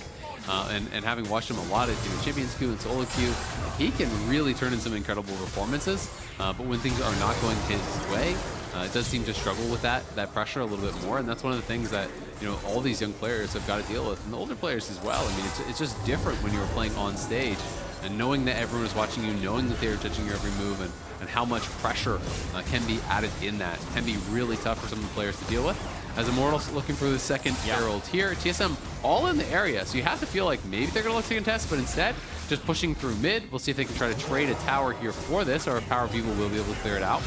[SPEAKER 8] And having watched him a lot at Champions Queue and Solo Queue, he can really turn in some incredible performances. But when things are not going his way, it does seem to struggle with that pressure a little bit more. And that's one of the things that all these young players have got to deal with, and the older players as well. I mean, it's just different when you're playing on stage. And knowing that everyone is watching you, knowing that they're judging your every move, and how much pressure can be added in that can be really tough for some of the players to deal with. As Immortals looking for the second Herald here, TSM all in the area, so you have to feel like maybe they're going to look to contest, but instead, just pushing through mid. We'll see if they can try to trade a tower here for this, or if PowerOfEvil will be able to clear it out.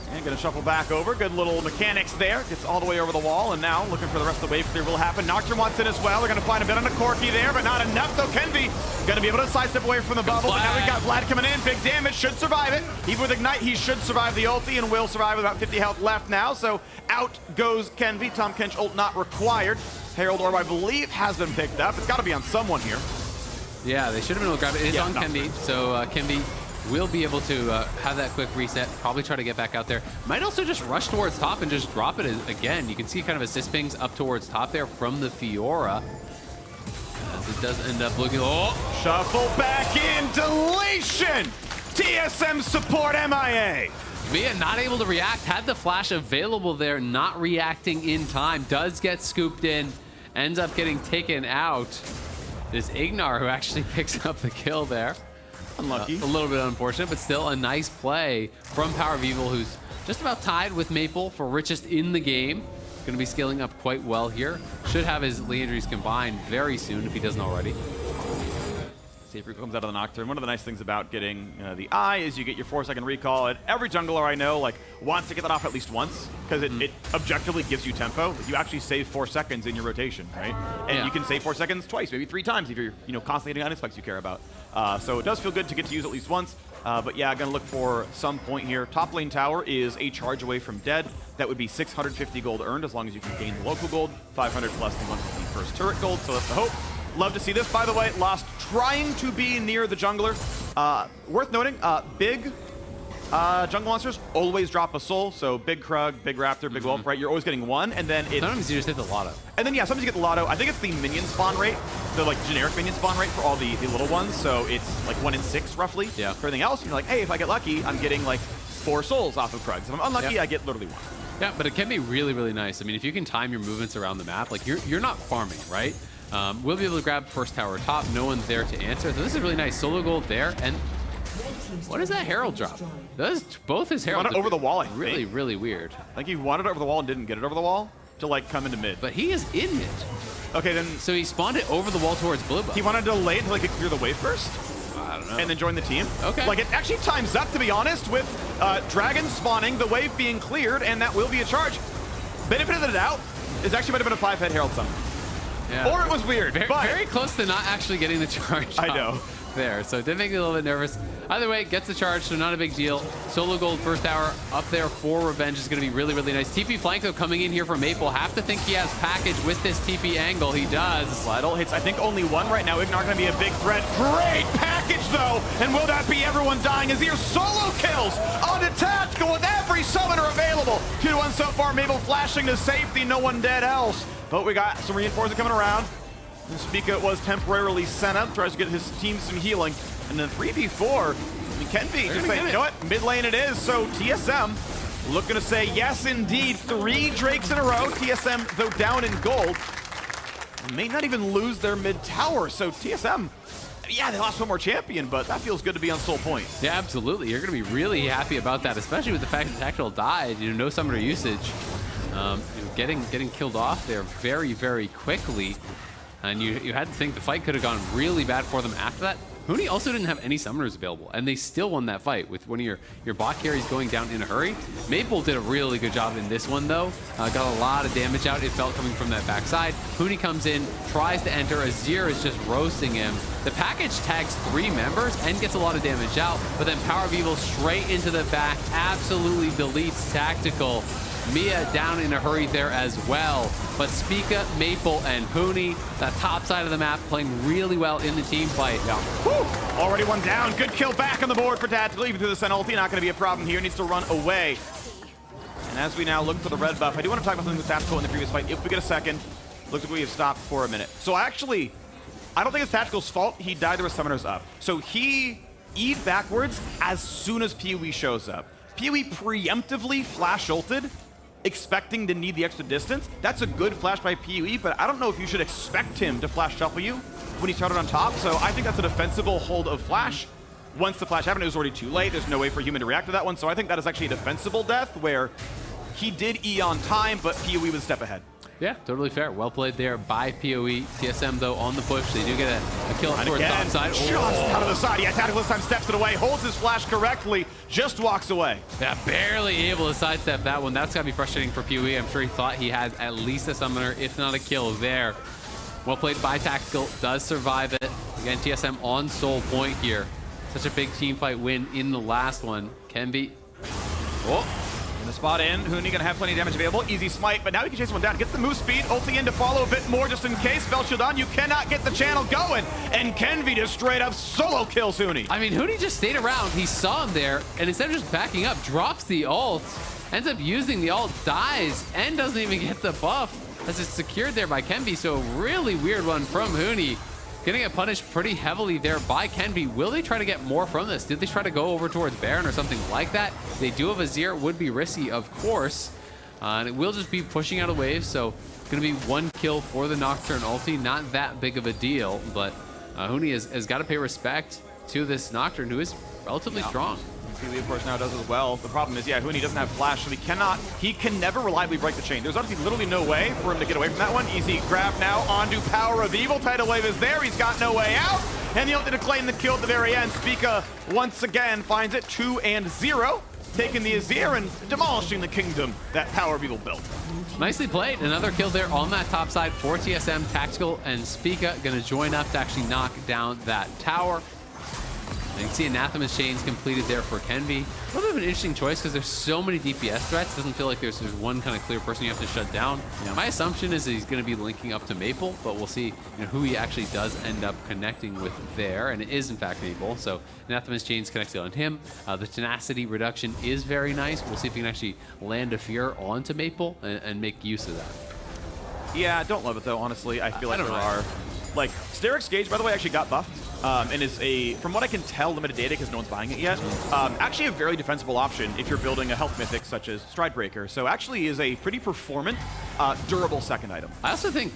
[SPEAKER 7] And gonna shuffle back over. Good little mechanics there. Gets all the way over the wall, and now looking for the rest of the wave clear will happen. Nocturne wants in as well. They're gonna find a bit on the Corki there, but not enough though. Kenvi gonna be able to sidestep away from the bubble, but now we got Vlad coming in. Big damage, should survive it. Even with Ignite, he should survive the ulti and will survive with about 50 health left now. So out goes Kenvi. Tahm Kench ult not required. Herald Orb, I believe, has been picked up. It's gotta be on someone here.
[SPEAKER 8] Yeah, they should have been able to grab it. It's on Kenvi, so Kenvi will be able to have that quick reset, probably try to get back out there. Might also just rush towards top and just drop it again. You can see kind of assist pings up towards top there from the Fiora. As it does end up looking,
[SPEAKER 7] Shuffle back in, deletion! TSM support MIA!
[SPEAKER 8] Mia not able to react, had the flash available there, not reacting in time, does get scooped in, ends up getting taken out. This IgNar who actually picks up the kill there.
[SPEAKER 7] Unlucky.
[SPEAKER 8] A little bit unfortunate, but still a nice play from PowerOfEvil, who's just about tied with Maple for richest in the game. Going to be scaling up quite well here. Should have his legendaries combined very soon if he doesn't already.
[SPEAKER 7] Phreak comes out of the Nocturne. One of the nice things about getting the eye is you get your 4-second recall. And every jungler I know wants to get that off at least once because it objectively gives you tempo. You actually save 4 seconds in your rotation, right? And you can save 4 seconds twice, maybe 3 times if you're constantly hitting uninspects you care about. So it does feel good to get to use at least once. But yeah, gonna look for some point here. Top lane tower is a charge away from dead. That would be 650 gold earned as long as you can gain the local gold, 500 plus the 150 first turret gold. So that's the hope. Love to see this, by the way. Lost trying to be near the jungler. Worth noting, big jungle monsters always drop a soul. So big Krug, big Raptor, big Wolf, right? You're always getting one, and then it's...
[SPEAKER 8] Sometimes you just hit the lotto.
[SPEAKER 7] And then, sometimes you get the lotto. I think it's the minion spawn rate, the generic minion spawn rate for all the little ones. So it's 1 in 6, roughly.
[SPEAKER 8] Yeah.
[SPEAKER 7] For everything else, you're like, hey, if I get lucky, I'm getting 4 souls off of Krugs. If I'm unlucky, I get literally 1.
[SPEAKER 8] Yeah, but it can be really, really nice. I mean, if you can time your movements around the map, you're not farming, right? We'll be able to grab first tower top. No one's there to answer. So this is really nice. Solo gold there. And what is that Herald drop? Those both his Heralds
[SPEAKER 7] over the wall, I think.
[SPEAKER 8] Really, really weird.
[SPEAKER 7] I think he wanted it over the wall and didn't get it over the wall to come into mid.
[SPEAKER 8] But he is in mid.
[SPEAKER 7] Okay, then.
[SPEAKER 8] So he spawned it over the wall towards blue buff.
[SPEAKER 7] He wanted to delay until he could clear the wave first.
[SPEAKER 8] I don't know.
[SPEAKER 7] And then join the team.
[SPEAKER 8] Okay.
[SPEAKER 7] It actually times up, to be honest, with dragons spawning, the wave being cleared, and that will be a charge. Benefit of the doubt is actually might have been a 5-head Herald summon.
[SPEAKER 8] Yeah.
[SPEAKER 7] Or it was weird.
[SPEAKER 8] Very close to not actually getting the charge.
[SPEAKER 7] I know.
[SPEAKER 8] There, so it did make me a little bit nervous. Either way, gets the charge, so not a big deal. Solo gold first tower up there for revenge is going to be really, really nice. TP flank though coming in here from Maple. Have to think he has package with this TP angle. He does.
[SPEAKER 7] Slidle hits, I think, only 1 right now. IgNar going to be a big threat. Great package though, and will that be everyone dying? Azir solo kills on a tactical with every summoner available. 2-1 so far. Maple flashing to safety, no one dead else. But we got some reinforcements coming around. And Spica was temporarily Senna, tries to get his team some healing. And then 3v4, Kenvi just saying, you know what, mid lane it is. So TSM looking to say, yes indeed, 3 Drakes in a row. TSM, though down in gold, may not even lose their mid tower. So TSM, yeah, they lost one more champion, but that feels good to be on Soul Point.
[SPEAKER 8] Yeah, absolutely. You're going to be really happy about that, especially with the fact that Tactical died, no summoner usage. Getting killed off there very, very quickly. And you had to think the fight could have gone really bad for them after that. Huni also didn't have any summoners available, and they still won that fight with one of your bot carries going down in a hurry. Maple did a really good job in this one, though. Got a lot of damage out, it felt, coming from that backside. Huni comes in, tries to enter. Azir is just roasting him. The package tags 3 members and gets a lot of damage out, but then PowerOfEvil straight into the back, absolutely deletes Tactical. Mia down in a hurry there as well. But Spica, Maple, and Huni, that top side of the map, playing really well in the team fight.
[SPEAKER 7] Yeah. Woo! Already one down. Good kill back on the board for Tactical. Even through the Senna ulti, not going to be a problem here. Needs to run away. And as we now look for the red buff, I do want to talk about something with Tactical in the previous fight. If we get a second, looks like we have stopped for a minute. So actually, I don't think it's Tactical's fault. He died, there were summoners up. So he E'd backwards as soon as PoE shows up. PoE preemptively flash ulted, expecting to need the extra distance. That's a good flash by PoE, but I don't know if you should expect him to flash shuffle you when he started on top. So I think that's a defensible hold of flash. Once the flash happened, it was already too late. There's no way for human to react to that one. So I think that is actually a defensible death where he did E on time, but PoE was a step ahead.
[SPEAKER 8] Yeah, totally fair. Well played there by PoE. TSM, though, on the push. They do get a kill towards the top side.
[SPEAKER 7] Just out of the side. Yeah, Tactical this time steps it away, holds his flash correctly, just walks away.
[SPEAKER 8] Yeah, barely able to sidestep that one. That's got to be frustrating for PoE. I'm sure he thought he had at least a summoner, if not a kill there. Well played by Tactical. Does survive it. Again, TSM on sole point here. Such a big team fight win in the last one. Kenvi. Oh.
[SPEAKER 7] The spot in, Huni gonna have plenty of damage available. Easy smite, but now he can chase one down. Gets the move speed, ulti in to follow a bit more just in case. Spell shield on, you cannot get the channel going. And Kenvi just straight up solo kills Huni.
[SPEAKER 8] I mean, Huni just stayed around. He saw him there, and instead of just backing up, drops the ult, ends up using the ult, dies, and doesn't even get the buff as it's secured there by Kenvi. So a really weird one from Huni. Getting it punished pretty heavily there by Kenvi. Will they try to get more from this? Did they try to go over towards Baron or something like that? They do have Azir. It would be risky, of course. And it will just be pushing out a wave. So it's going to be 1 kill for the Nocturne ulti. Not that big of a deal. But Huni has got to pay respect to this Nocturne, who is relatively strong.
[SPEAKER 7] PoE, of course, now does as well. The problem is, yeah, Huni doesn't have flash, so he can never reliably break the chain. There's obviously literally no way for him to get away from that one. Easy grab now onto PowerOfEvil. Tidal wave is there. He's got no way out. And the ult to claim the kill at the very end. Spica once again finds it 2-0, taking the Azir and demolishing the kingdom that PowerOfEvil built.
[SPEAKER 8] Nicely played. Another kill there on that top side for TSM. Tactical and Spica going to join up to actually knock down that tower. And you can see Anathema's chains completed there for Kenvi. A little bit of an interesting choice because there's so many DPS threats. Doesn't feel like there's one kind of clear person you have to shut down. Yeah. My assumption is that he's going to be linking up to Maple, but we'll see who he actually does end up connecting with there. And it is, in fact, Maple. So Anathema's chains connected on him. The tenacity reduction is very nice. We'll see if he can actually land a fear onto Maple and make use of that.
[SPEAKER 7] Yeah, don't love it, though, honestly. I feel like there are... Like, Steric's Gauge, by the way, actually got buffed. And is from what I can tell, limited data because no one's buying it yet. Actually a very defensible option if you're building a health mythic such as Stridebreaker. So actually is a pretty performant, durable second item.
[SPEAKER 8] I also think,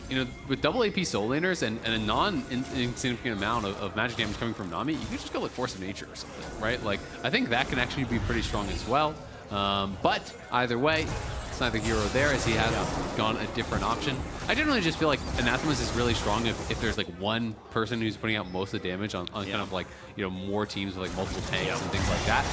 [SPEAKER 8] with double AP soul laners and a non-insignificant amount of magic damage coming from Nami, you can just go like Force of Nature or something, right? Like, I think that can actually be pretty strong as well. But either way, it's neither hero there as he has gone a different option. I generally just feel like Anathema's is really strong if there's like one person who's putting out most of the damage on kind of like, more teams with like multiple tanks and things like that.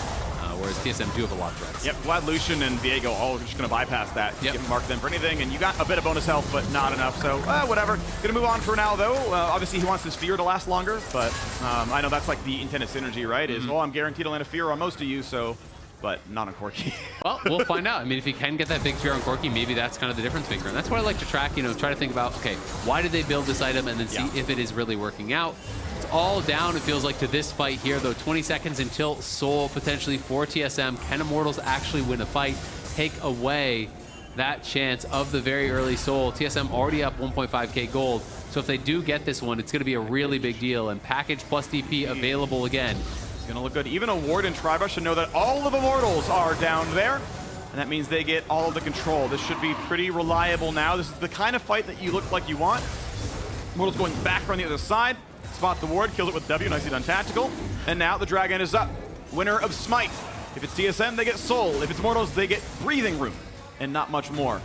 [SPEAKER 8] Whereas TSM do have a lot of threats.
[SPEAKER 7] Yep, Vlad, Lucian, and Viego all are just going to bypass that. You can mark them for anything, and you got a bit of bonus health, but not enough. So, whatever. Going to move on for now, though. Obviously, he wants his fear to last longer, but I know that's like the intended synergy, right? Is, I'm guaranteed to land a fear on most of you, so... but not on Corki.
[SPEAKER 8] Well, we'll find out. I mean, if he can get that big fear on Corki, maybe that's kind of the difference maker. And that's what I like to track, try to think about, okay, why did they build this item and then see if it is really working out. It's all down, it feels like, to this fight here, though. 20 seconds until Soul potentially for TSM. Can Immortals actually win a fight? Take away that chance of the very early Soul. TSM already up 1.5k gold. So if they do get this one, it's going to be a really big deal. And package plus DP available again.
[SPEAKER 7] Gonna look good. Even a Ward and Tribush should know that all of Immortals are down there. And that means they get all of the control. This should be pretty reliable now. This is the kind of fight that you look like you want. Immortals going back on the other side. Spot the Ward, kills it with W, nicely done Tactical. And now the Dragon is up. Winner of Smite. If it's TSM, they get Soul. If it's Immortals, they get Breathing Room. And not much more.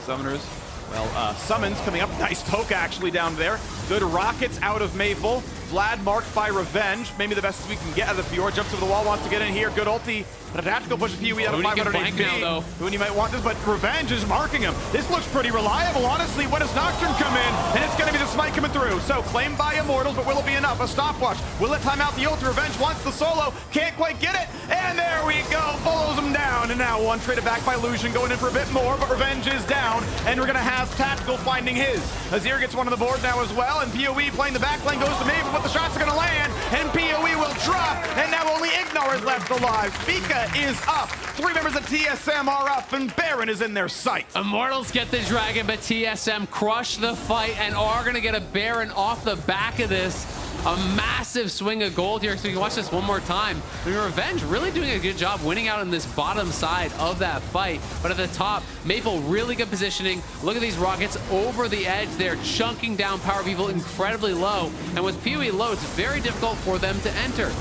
[SPEAKER 7] Summoners, well, Summons coming up. Nice poke actually down there. Good rockets out of Maple. Vlad marked by Revenge. Maybe the best we can get out of the Fiora. Jumps over the wall, wants to get in here. Good ulti. But a tactical push of PoE out of 500 HP. Huni might want this, but Revenge is marking him. This looks pretty reliable, honestly. When does Nocturne come in? And it's going to be the smite coming through. So claimed by Immortals, but will it be enough? A stopwatch. Will it time out the ulti? Revenge wants the solo. Can't quite get it. And there we go. Follows him down. And now one traded back by Lucian, going in for a bit more, but Revenge is down. And we're going to have Tactical finding his. Azir gets one on the board now as well, and PoE playing the back lane goes to me, but the shots are going to land, and PoE will drop, and now only IgNar is left alive. Spica is up. 3 members of TSM are up, and Baron is in their sights.
[SPEAKER 8] Immortals get the dragon, but TSM crush the fight and are going to get a Baron off the back of this. A massive swing of gold here, so you can watch this one more time. I mean, Revenge really doing a good job winning out on this bottom side of that fight. But at the top, Maple really good positioning. Look at these rockets over the edge. They're chunking down PowerOfEvil incredibly low. And with PoE low, it's very difficult for them to enter.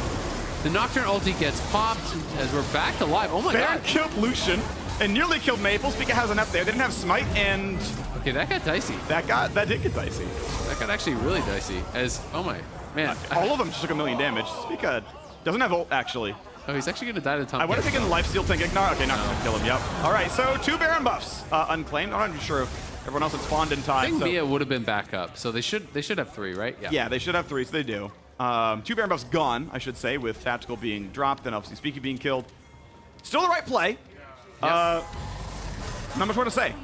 [SPEAKER 8] The Nocturne ulti gets popped as we're back to live. Oh my
[SPEAKER 7] Baron
[SPEAKER 8] god.
[SPEAKER 7] killed Lucian and nearly killed Maple. Spica has enough there. They didn't have smite, and
[SPEAKER 8] Okay, that got dicey.
[SPEAKER 7] that did get dicey.
[SPEAKER 8] That got actually really dicey. As, oh my, man.
[SPEAKER 7] All of them just took 1 million damage. Spica doesn't have ult, actually.
[SPEAKER 8] Oh, he's actually gonna die to the top.
[SPEAKER 7] I wonder if he can lifesteal tank IgNar. Okay, not gonna kill him, yep. All right, so 2 Baron buffs unclaimed. I'm not even sure if everyone else had spawned in
[SPEAKER 8] I
[SPEAKER 7] time.
[SPEAKER 8] think
[SPEAKER 7] So.
[SPEAKER 8] Mia would have been back up, so they should have 3, right?
[SPEAKER 7] Yeah, they should have 3, so they do. 2 Baron buffs gone, I should say, with Tactical being dropped and obviously Spica being killed. Still the right play. Not much more to say.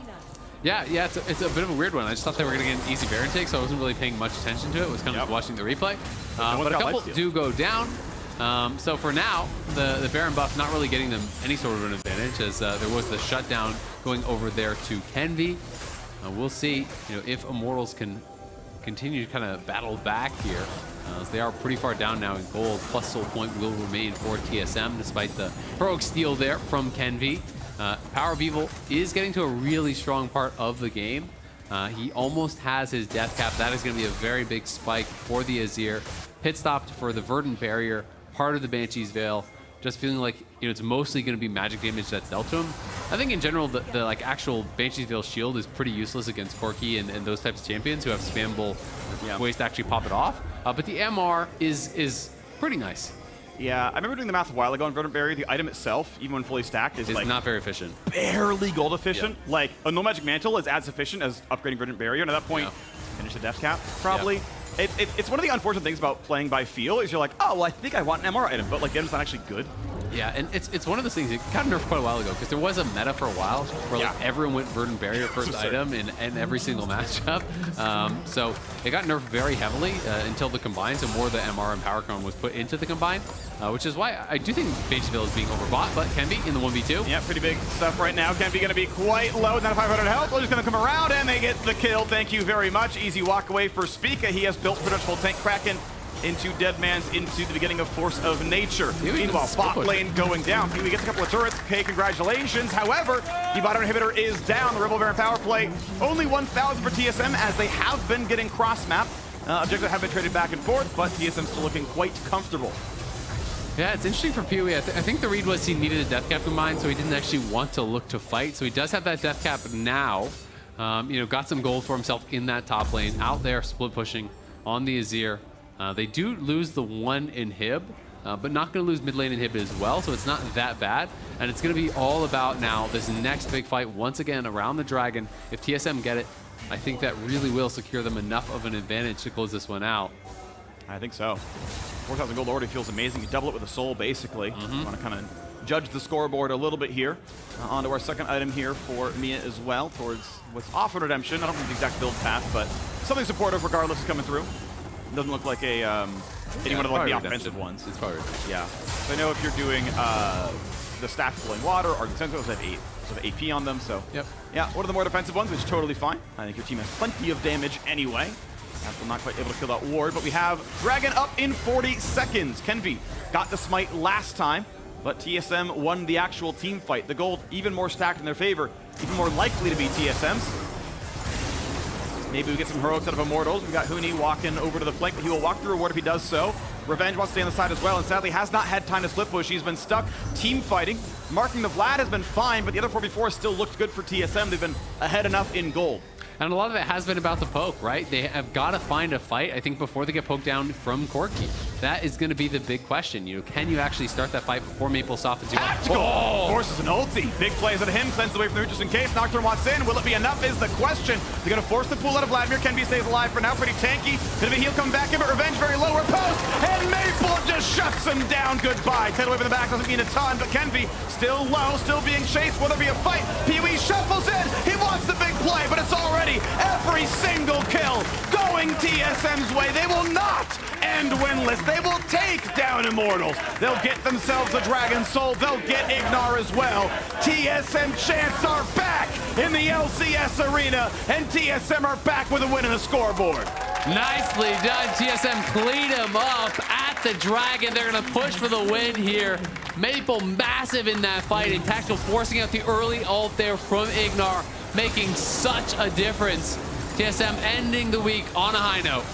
[SPEAKER 8] Yeah, it's a bit of a weird one. I just thought they were going to get an easy Baron take, so I wasn't really paying much attention to it. I was kind of just watching the replay. But a couple do go down. So for now, the Baron buff not really getting them any sort of an advantage, as there was the shutdown going over there to Kenvi. We'll see, if Immortals can continue to kind of battle back here, as they are pretty far down now in gold. Plus soul point will remain for TSM, despite the heroic steal there from Kenvi. PowerOfEvil is getting to a really strong part of the game. He almost has his death cap. That is going to be a very big spike for the Azir. Pit stopped for the Verdant Barrier, part of the Banshee's Veil. Just feeling like it's mostly going to be magic damage that's dealt to him. I think in general the like actual Banshee's Veil shield is pretty useless against Corki and those types of champions who have spammable ways to actually pop it off. But the MR is pretty nice.
[SPEAKER 7] Yeah, I remember doing the math a while ago on Verdant Barrier. The item itself, even when fully stacked, is like
[SPEAKER 8] not very efficient.
[SPEAKER 7] Barely gold efficient. Like a no magic mantle is as efficient as upgrading Verdant Barrier, and at that point, finish the death cap probably. It's one of the unfortunate things about playing by feel is you're like, oh well, I think I want an MR item, but like the item's not actually good.
[SPEAKER 8] Yeah, and it's one of those things that got nerfed quite a while ago, because there was a meta for a while where like everyone went Verdant Barrier first item in every single matchup. So it got nerfed very heavily until the combine, so more of the MR and Power Cone was put into the combine, which is why I do think Banshee's Veil is being overbought, but Kenvi in the 1v2.
[SPEAKER 7] Yeah, pretty big stuff right now. Kenvi going to be quite low, down to 500 health. We're just going to come around and they get the kill. Thank you very much. Easy walk away for Spica. He has built pretty much full tank Kraken into Deadman's into the beginning of Force of Nature. Meanwhile, bot lane going down. PoE gets a couple of turrets. Okay, congratulations. However, the bottom inhibitor is down. The Rebel Baron power play only 1,000 for TSM, as they have been getting cross map. Objectives have been traded back and forth, but TSM still looking quite comfortable.
[SPEAKER 8] Yeah, it's interesting for PoE. I think the read was he needed a death cap combined, so he didn't actually want to look to fight. So he does have that death cap now. Got some gold for himself in that top lane. Out there, split pushing on the Azir. They do lose the 1 inhib, but not going to lose mid lane inhib as well, so it's not that bad. And it's going to be all about now this next big fight once again around the dragon. If TSM get it, I think that really will secure them enough of an advantage to close this one out.
[SPEAKER 7] I think so. 4,000 gold already feels amazing. You double it with a soul, basically. You want to kind of judge the scoreboard a little bit here. Onto our second item here for Mia as well, towards what's often redemption. I don't remember the exact build path, but something supportive regardless is coming through. Doesn't look like a any one of the offensive ones.
[SPEAKER 8] It's probably
[SPEAKER 7] yeah. So I know if you're doing the staff flowing water or the sentinels have 8 sort of AP on them. So yeah, one of the more defensive ones, which is totally fine. I think your team has plenty of damage anyway. After not quite able to kill that ward, but we have Dragon up in 40 seconds. Kenvi got the smite last time, but TSM won the actual team fight. The gold even more stacked in their favor, even more likely to be TSM's. Maybe we get some heroics out of Immortals. We've got Huni walking over to the flank, but he will walk through a ward if he does so. Revenge wants to stay on the side as well, and sadly has not had time to split push. He's been stuck team fighting. Marking the Vlad has been fine, but the other 4v4 still looked good for TSM. They've been ahead enough in gold.
[SPEAKER 8] And a lot of it has been about the poke, right? They have got to find a fight, I think, before they get poked down from Corki. That is going to be the big question. You know, can you actually start that fight before Maple softens you up?
[SPEAKER 7] Tactical! Forces an ulti. Big plays at him, cleanses away from the root just in case. Nocturne wants in. Will it be enough is the question. They're going to force the pool out of Vladimir. Kenvi stays alive for now. Pretty tanky. Bit of a heal come back in, but Revenge very low. Post! And Maple just shuts him down. Goodbye. Tail away from the back doesn't mean a ton, but Kenvi still low, still being chased. Will there be a fight? Pee-wee shuffles in. He wants the big play, but it's already every single kill going TSM's way. They will not end winless. They will take down Immortals. They'll get themselves a Dragon Soul. They'll get IgNar as well. TSM champs are back in the LCS arena, and TSM are back with a win in the scoreboard.
[SPEAKER 8] Nicely done. TSM cleaned him up at the Dragon. They're going to push for the win here. Maple massive in that fight, and Tactical forcing out the early ult there from IgNar, making such a difference. TSM ending the week on a high note.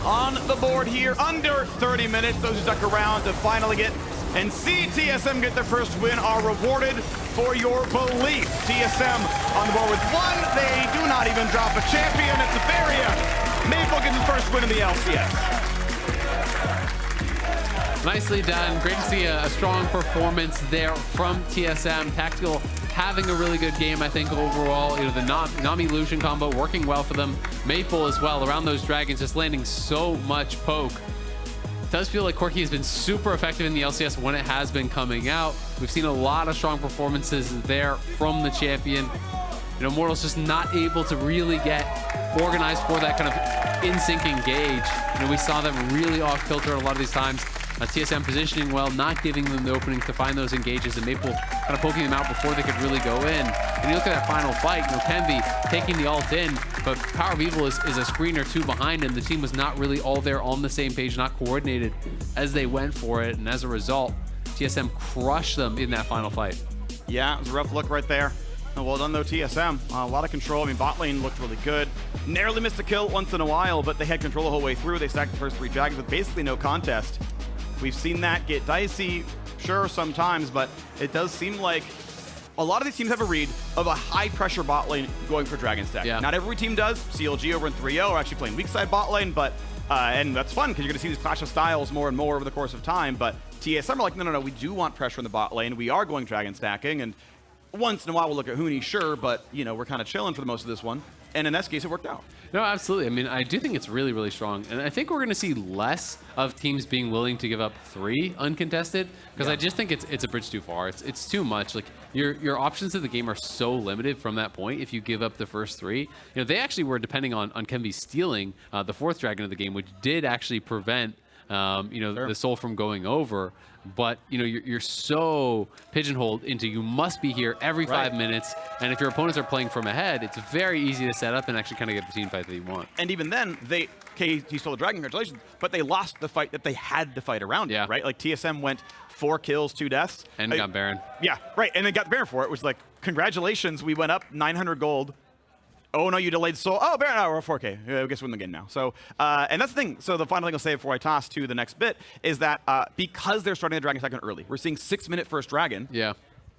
[SPEAKER 7] On the board here, under 30 minutes. Those who stuck around to finally get and see TSM get their first win are rewarded for your belief. TSM on the board with one. They do not even drop a champion. It's a barrier. Maple gets his first win in the LCS.
[SPEAKER 8] Nicely done. Great to see a strong performance there from TSM. Tactical having a really good game, I think, overall. You know, the Nami Lucian combo working well for them. Maple as well around those dragons, just landing so much poke. It does feel like Corki has been super effective in the LCS when it has been coming out. We've seen a lot of strong performances there from the champion. You know, Immortals just not able to really get organized for that kind of in-sync engage. You know, we saw them really off kilter a lot of these times. TSM positioning well, not giving them the opening to find those engages, and Maple kind of poking them out before they could really go in. When you look at that final fight, you know, Kenvi taking the ult in, but PowerOfEvil is a screen or two behind him. The team was not really all there on the same page, not coordinated as they went for it, and as a result, TSM crushed them in that final fight.
[SPEAKER 7] Yeah, it was a rough look right there. Well done though, TSM. A lot of control. I mean, bot lane looked really good. Narrowly missed a kill once in a while, but they had control the whole way through. They stacked the first 3 dragons with basically no contest. We've seen that get dicey, sure, sometimes, but it does seem like a lot of these teams have a read of a high-pressure bot lane going for Dragon Stack.
[SPEAKER 8] Yeah.
[SPEAKER 7] Not every team does. CLG over in 3-0 are actually playing weak side bot lane, but and that's fun because you're going to see these clash of styles more and more over the course of time. But TSM are like, no, we do want pressure in the bot lane. We are going Dragon Stacking, and once in a while we'll look at Huni, sure, but you know, we're kind of chilling for the most of this one. And in this case, it worked out.
[SPEAKER 8] No, absolutely. I mean, I do think it's really, really strong. And I think we're going to see less of teams being willing to give up 3 uncontested, because I just think it's a bridge too far. It's too much. Like, your options of the game are so limited from that point if you give up the first 3. You know, they actually were depending on Kenvi stealing the 4th dragon of the game, which did actually prevent you know, the soul from going over. But you know, you're so pigeonholed into you must be here every 5 minutes, and if your opponents are playing from ahead, it's very easy to set up and actually kind of get the team fight that you want.
[SPEAKER 7] And even then, he stole the dragon, congratulations, but they lost the fight that they had to fight around it, right? Like TSM went 4 kills, 2 deaths.
[SPEAKER 8] And got Baron.
[SPEAKER 7] Yeah, right, and they got the Baron for it, which is like, congratulations, we went up 900 gold. Oh no, you delayed soul. Oh, Baron, no, we're 4K. I guess we win the game now. So, and that's the thing. So the final thing I'll say before I toss to the next bit is that because they're starting the Dragon Second early, we're seeing 6-minute first dragon.
[SPEAKER 8] Yeah.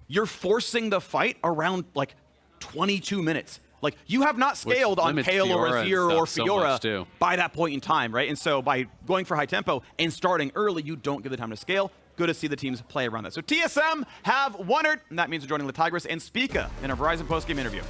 [SPEAKER 7] You're forcing the fight around like 22 minutes. Like, you have not scaled on Pale or Azir or Fiora by that point in time, right? And so by going for high tempo and starting early, you don't give the time to scale. Good to see the teams play around that. So TSM have won it, and that means they're joining LeTigress and Spica in a Verizon postgame interview.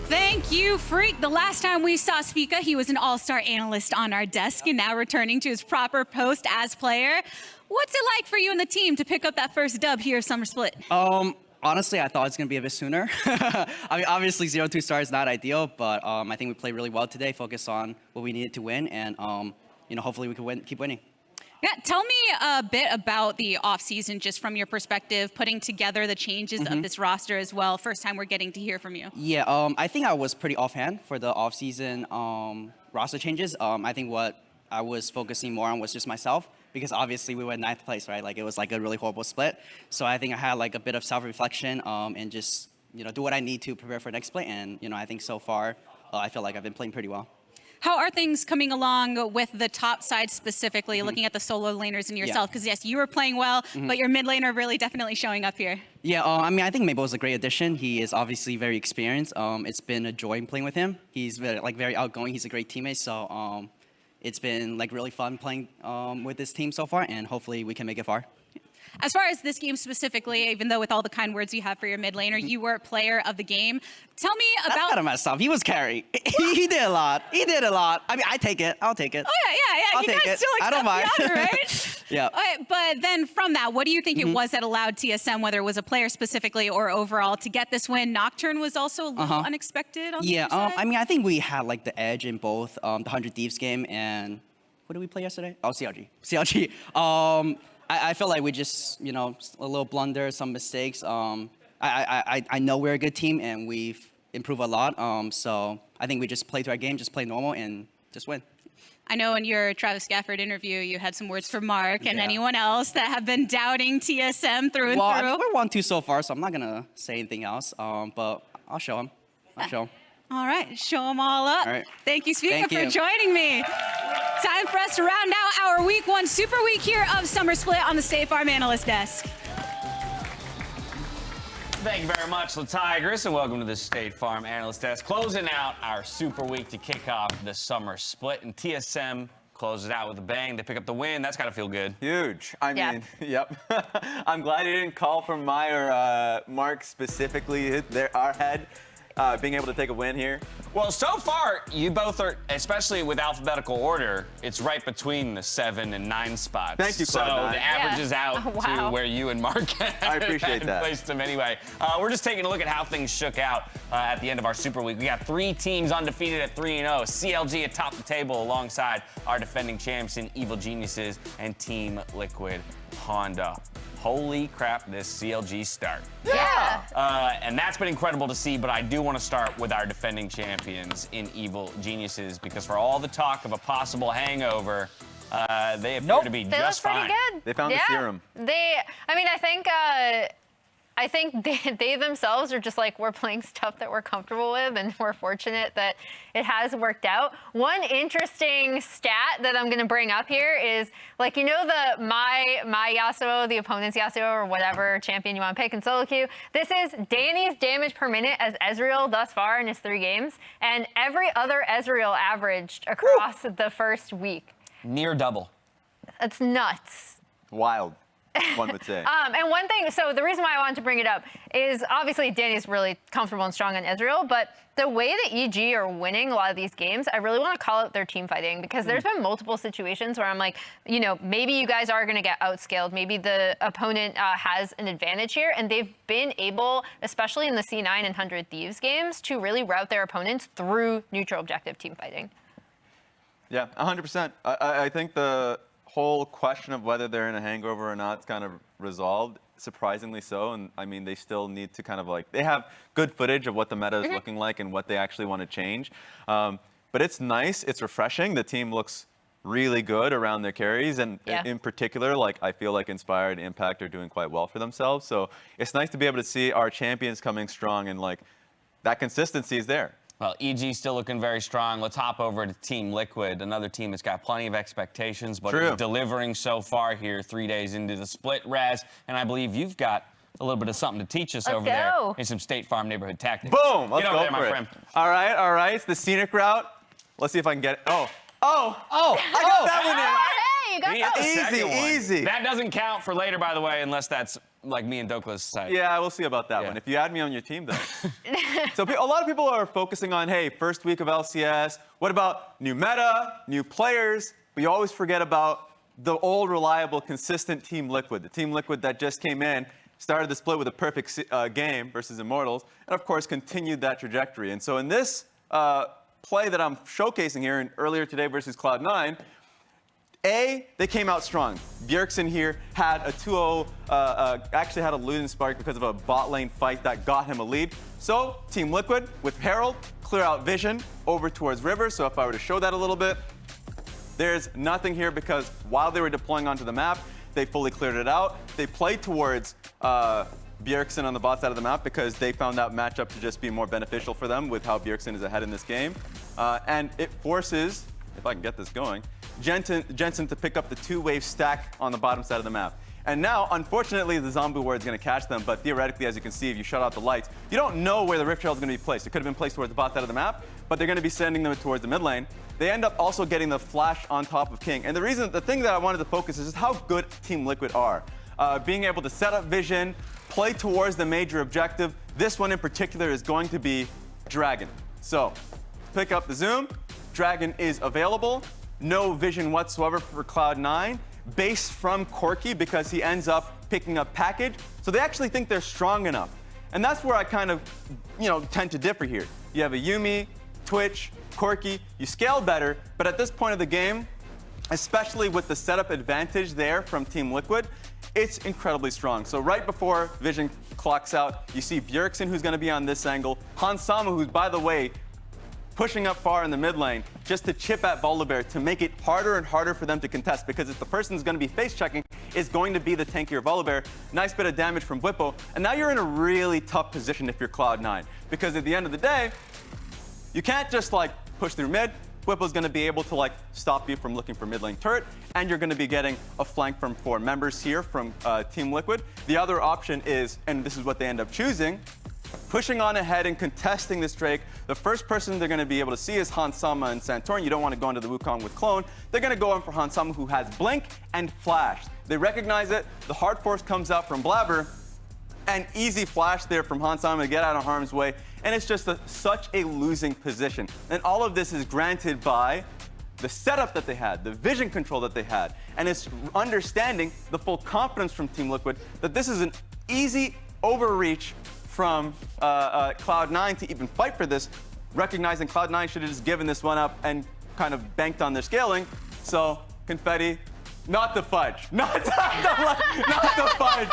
[SPEAKER 9] Thank you, Phreak. The last time we saw Spica, he was an all-star analyst on our desk and now returning to his proper post as player. What's it like for you and the team to pick up that first dub here at Summer Split?
[SPEAKER 10] Honestly, I thought it was going to be a bit sooner. I mean, obviously, 0-2 start is not ideal, but I think we played really well today, focused on what we needed to win, and you know, hopefully we can keep winning.
[SPEAKER 9] Yeah, tell me a bit about the offseason, just from your perspective, putting together the changes of this roster as well. First time we're getting to hear from you.
[SPEAKER 10] Yeah, I think I was pretty offhand for the offseason roster changes. I think what I was focusing more on was just myself, because obviously we were in 9th place, right? Like, it was like a really horrible split. So I think I had like a bit of self-reflection and just, you know, do what I need to prepare for next split. And, you know, I think so far I feel like I've been playing pretty well.
[SPEAKER 9] How are things coming along with the top side specifically, looking at the solo laners and yourself? Because yes, you were playing well, but your mid laner really definitely showing up here.
[SPEAKER 10] Yeah, I mean, I think Mabel is a great addition. He is obviously very experienced. It's been a joy playing with him. He's very outgoing. He's a great teammate. So it's been really fun playing with this team so far, and hopefully we can make it far.
[SPEAKER 9] As far as this game specifically, even though with all the kind words you have for your mid laner, you were player of the game. Tell me about...
[SPEAKER 10] That's kind of messed up. He was carry. He did a lot. He did a lot. I mean, I take it. I'll take it.
[SPEAKER 9] Oh, yeah.
[SPEAKER 10] I'll
[SPEAKER 9] You
[SPEAKER 10] take
[SPEAKER 9] guys
[SPEAKER 10] it.
[SPEAKER 9] still
[SPEAKER 10] I don't mind.
[SPEAKER 9] the honor, right?
[SPEAKER 10] Yeah.
[SPEAKER 9] Okay, but then from that, what do you think it was that allowed TSM, whether it was a player specifically or overall, to get this win? Nocturne was also a little unexpected on the other side.
[SPEAKER 10] I mean, I think we had the edge in both the 100 Thieves game and... What did we play yesterday? Oh, CLG. CLG. I feel like we just, a little blunder, some mistakes. I know we're a good team and we've improved a lot. So I think we just play to our game, just play normal and just win.
[SPEAKER 9] I know in your Travis Gafford interview, you had some words for Mark and anyone else that have been doubting TSM through and through.
[SPEAKER 10] I mean, we're 1-2 so far, so I'm not going to say anything else. But I'll show him.
[SPEAKER 9] All right, show them all up.
[SPEAKER 10] All right.
[SPEAKER 9] Thank you, Spica,
[SPEAKER 10] Thank you.
[SPEAKER 9] for joining me. Time for us to round out our week 1 Super Week here of Summer Split on the State Farm Analyst Desk.
[SPEAKER 1] Thank you very much, LeTigress, and welcome to the State Farm Analyst Desk. Closing out our Super Week to kick off the Summer Split, and TSM closes it out with a bang. They pick up the win. That's got to feel good.
[SPEAKER 6] Huge. I mean, yep. I'm glad he didn't call for my or Mark specifically hit our head. Being able to take a win here.
[SPEAKER 1] Well, so far, you both are, especially with alphabetical order, it's right between the 7 and 9 spots.
[SPEAKER 6] Thank you,
[SPEAKER 1] So
[SPEAKER 6] Cloud9.
[SPEAKER 1] the average is out to where you and Mark
[SPEAKER 6] I appreciate that.
[SPEAKER 1] placed them anyway. We're just taking a look at how things shook out at the end of our Super Week. We got 3 teams undefeated at 3-0. CLG atop the table alongside our defending champs in Evil Geniuses and Team Liquid Honda. Holy crap, this CLG start.
[SPEAKER 3] Yeah.
[SPEAKER 1] And that's been incredible to see, but I do want to start with our defending champions in Evil Geniuses, because for all the talk of a possible hangover, they appear to be
[SPEAKER 3] They
[SPEAKER 1] just
[SPEAKER 3] look
[SPEAKER 1] fine.
[SPEAKER 3] pretty good.
[SPEAKER 6] They found the serum.
[SPEAKER 3] I think they themselves are just we're playing stuff that we're comfortable with, and we're fortunate that it has worked out. One interesting stat that I'm going to bring up here is, the my Yasuo, the opponent's Yasuo, or whatever champion you want to pick in solo queue. This is Danny's damage per minute as Ezreal thus far in his 3 games, and every other Ezreal averaged across the first week.
[SPEAKER 1] Near double.
[SPEAKER 3] It's nuts.
[SPEAKER 6] Wild, one would say.
[SPEAKER 3] And one thing, so the reason why I wanted to bring it up is obviously Danny's really comfortable and strong on Ezreal, but the way that EG are winning a lot of these games, I really want to call out their team fighting, because there's been multiple situations where I'm like, maybe you guys are going to get outscaled. Maybe the opponent has an advantage here, and they've been able, especially in the C9 and 100 Thieves games, to really route their opponents through neutral objective team fighting.
[SPEAKER 6] Yeah, 100%. I think the whole question of whether they're in a hangover or not is kind of resolved, surprisingly so. And I mean, they still need to they have good footage of what the meta is looking like and what they actually want to change. But it's nice, it's refreshing. The team looks really good around their carries. And in particular, I feel like Inspired and Impact are doing quite well for themselves. So it's nice to be able to see our champions coming strong, and that consistency is there.
[SPEAKER 1] Well, EG still looking very strong. Let's hop over to Team Liquid, another team that's got plenty of expectations, but is delivering so far here 3 days into the split. Raz, and I believe you've got a little bit of something to teach us over there in some State Farm neighborhood tactics.
[SPEAKER 6] Boom! Let's
[SPEAKER 1] Get over
[SPEAKER 6] go
[SPEAKER 1] there,
[SPEAKER 6] for
[SPEAKER 1] my
[SPEAKER 6] it.
[SPEAKER 1] friend.
[SPEAKER 6] All right. It's the scenic route. Let's see if I can get it. I got that one in.
[SPEAKER 3] Hey, you got that.
[SPEAKER 1] He hit the second one.
[SPEAKER 6] Easy.
[SPEAKER 1] That doesn't count for later, by the way, unless that's like me and Dokla's side.
[SPEAKER 6] Yeah, we'll see about that one. If you add me on your team, though. So a lot of people are focusing on, hey, first week of LCS. What about new meta, new players? But you always forget about the old, reliable, consistent Team Liquid. The Team Liquid that just came in, started the split with a perfect game versus Immortals, and of course continued that trajectory. And so in this play that I'm showcasing here earlier today versus Cloud9, they came out strong. Bjergsen here had a 2-0, actually had a losing spark because of a bot lane fight that got him a lead. So Team Liquid with Herald, clear out vision over towards River. So if I were to show that a little bit, there's nothing here because while they were deploying onto the map, they fully cleared it out. They played towards Bjergsen on the bot side of the map because they found that matchup to just be more beneficial for them with how Bjergsen is ahead in this game. And it forces, if I can get this going, Jensen to pick up the 2-wave stack on the bottom side of the map. And now, unfortunately, the zombie ward is going to catch them, but theoretically, as you can see, if you shut out the lights, you don't know where the Rift Trail is going to be placed. It could have been placed towards the bot side of the map, but they're going to be sending them towards the mid lane. They end up also getting the flash on top of King. And the thing that I wanted to focus is just how good Team Liquid are. Being able to set up vision, play towards the major objective. This one in particular is going to be Dragon. So, pick up the zoom. Dragon is available. No vision whatsoever for Cloud9. Base from Corki because he ends up picking up package. So they actually think they're strong enough. And that's where I kind of, tend to differ here. You have a Yuumi, Twitch, Corki, you scale better, but at this point of the game, especially with the setup advantage there from Team Liquid, it's incredibly strong. So right before vision clocks out, you see Bjergsen, who's going to be on this angle, Hans Sama, who's, by the way, pushing up far in the mid lane just to chip at Vladimir to make it harder and harder for them to contest, because if the person who's going to be face checking is going to be the tankier Vladimir. Nice bit of damage from Bwipo, and now you're in a really tough position if you're Cloud9, because at the end of the day, you can't just push through mid. Bwipo's going to be able to stop you from looking for mid lane turret, and you're going to be getting a flank from 4 members here from Team Liquid. The other option is, and this is what they end up choosing, pushing on ahead and contesting this Drake. The first person they're going to be able to see is Hans Sama and Santorin. You don't want to go into the Wukong with Clone. They're going to go in for Hans Sama, who has Blink and Flash. They recognize it. The hard force comes out from Blabber. An easy flash there from Hans Sama to get out of harm's way. And it's just such a losing position. And all of this is granted by the setup that they had, the vision control that they had. And it's understanding the full confidence from Team Liquid that this is an easy overreach from Cloud9 to even fight for this, recognizing Cloud9 should have just given this one up and kind of banked on their scaling. So, Confetti, not the fudge. Not the fudge.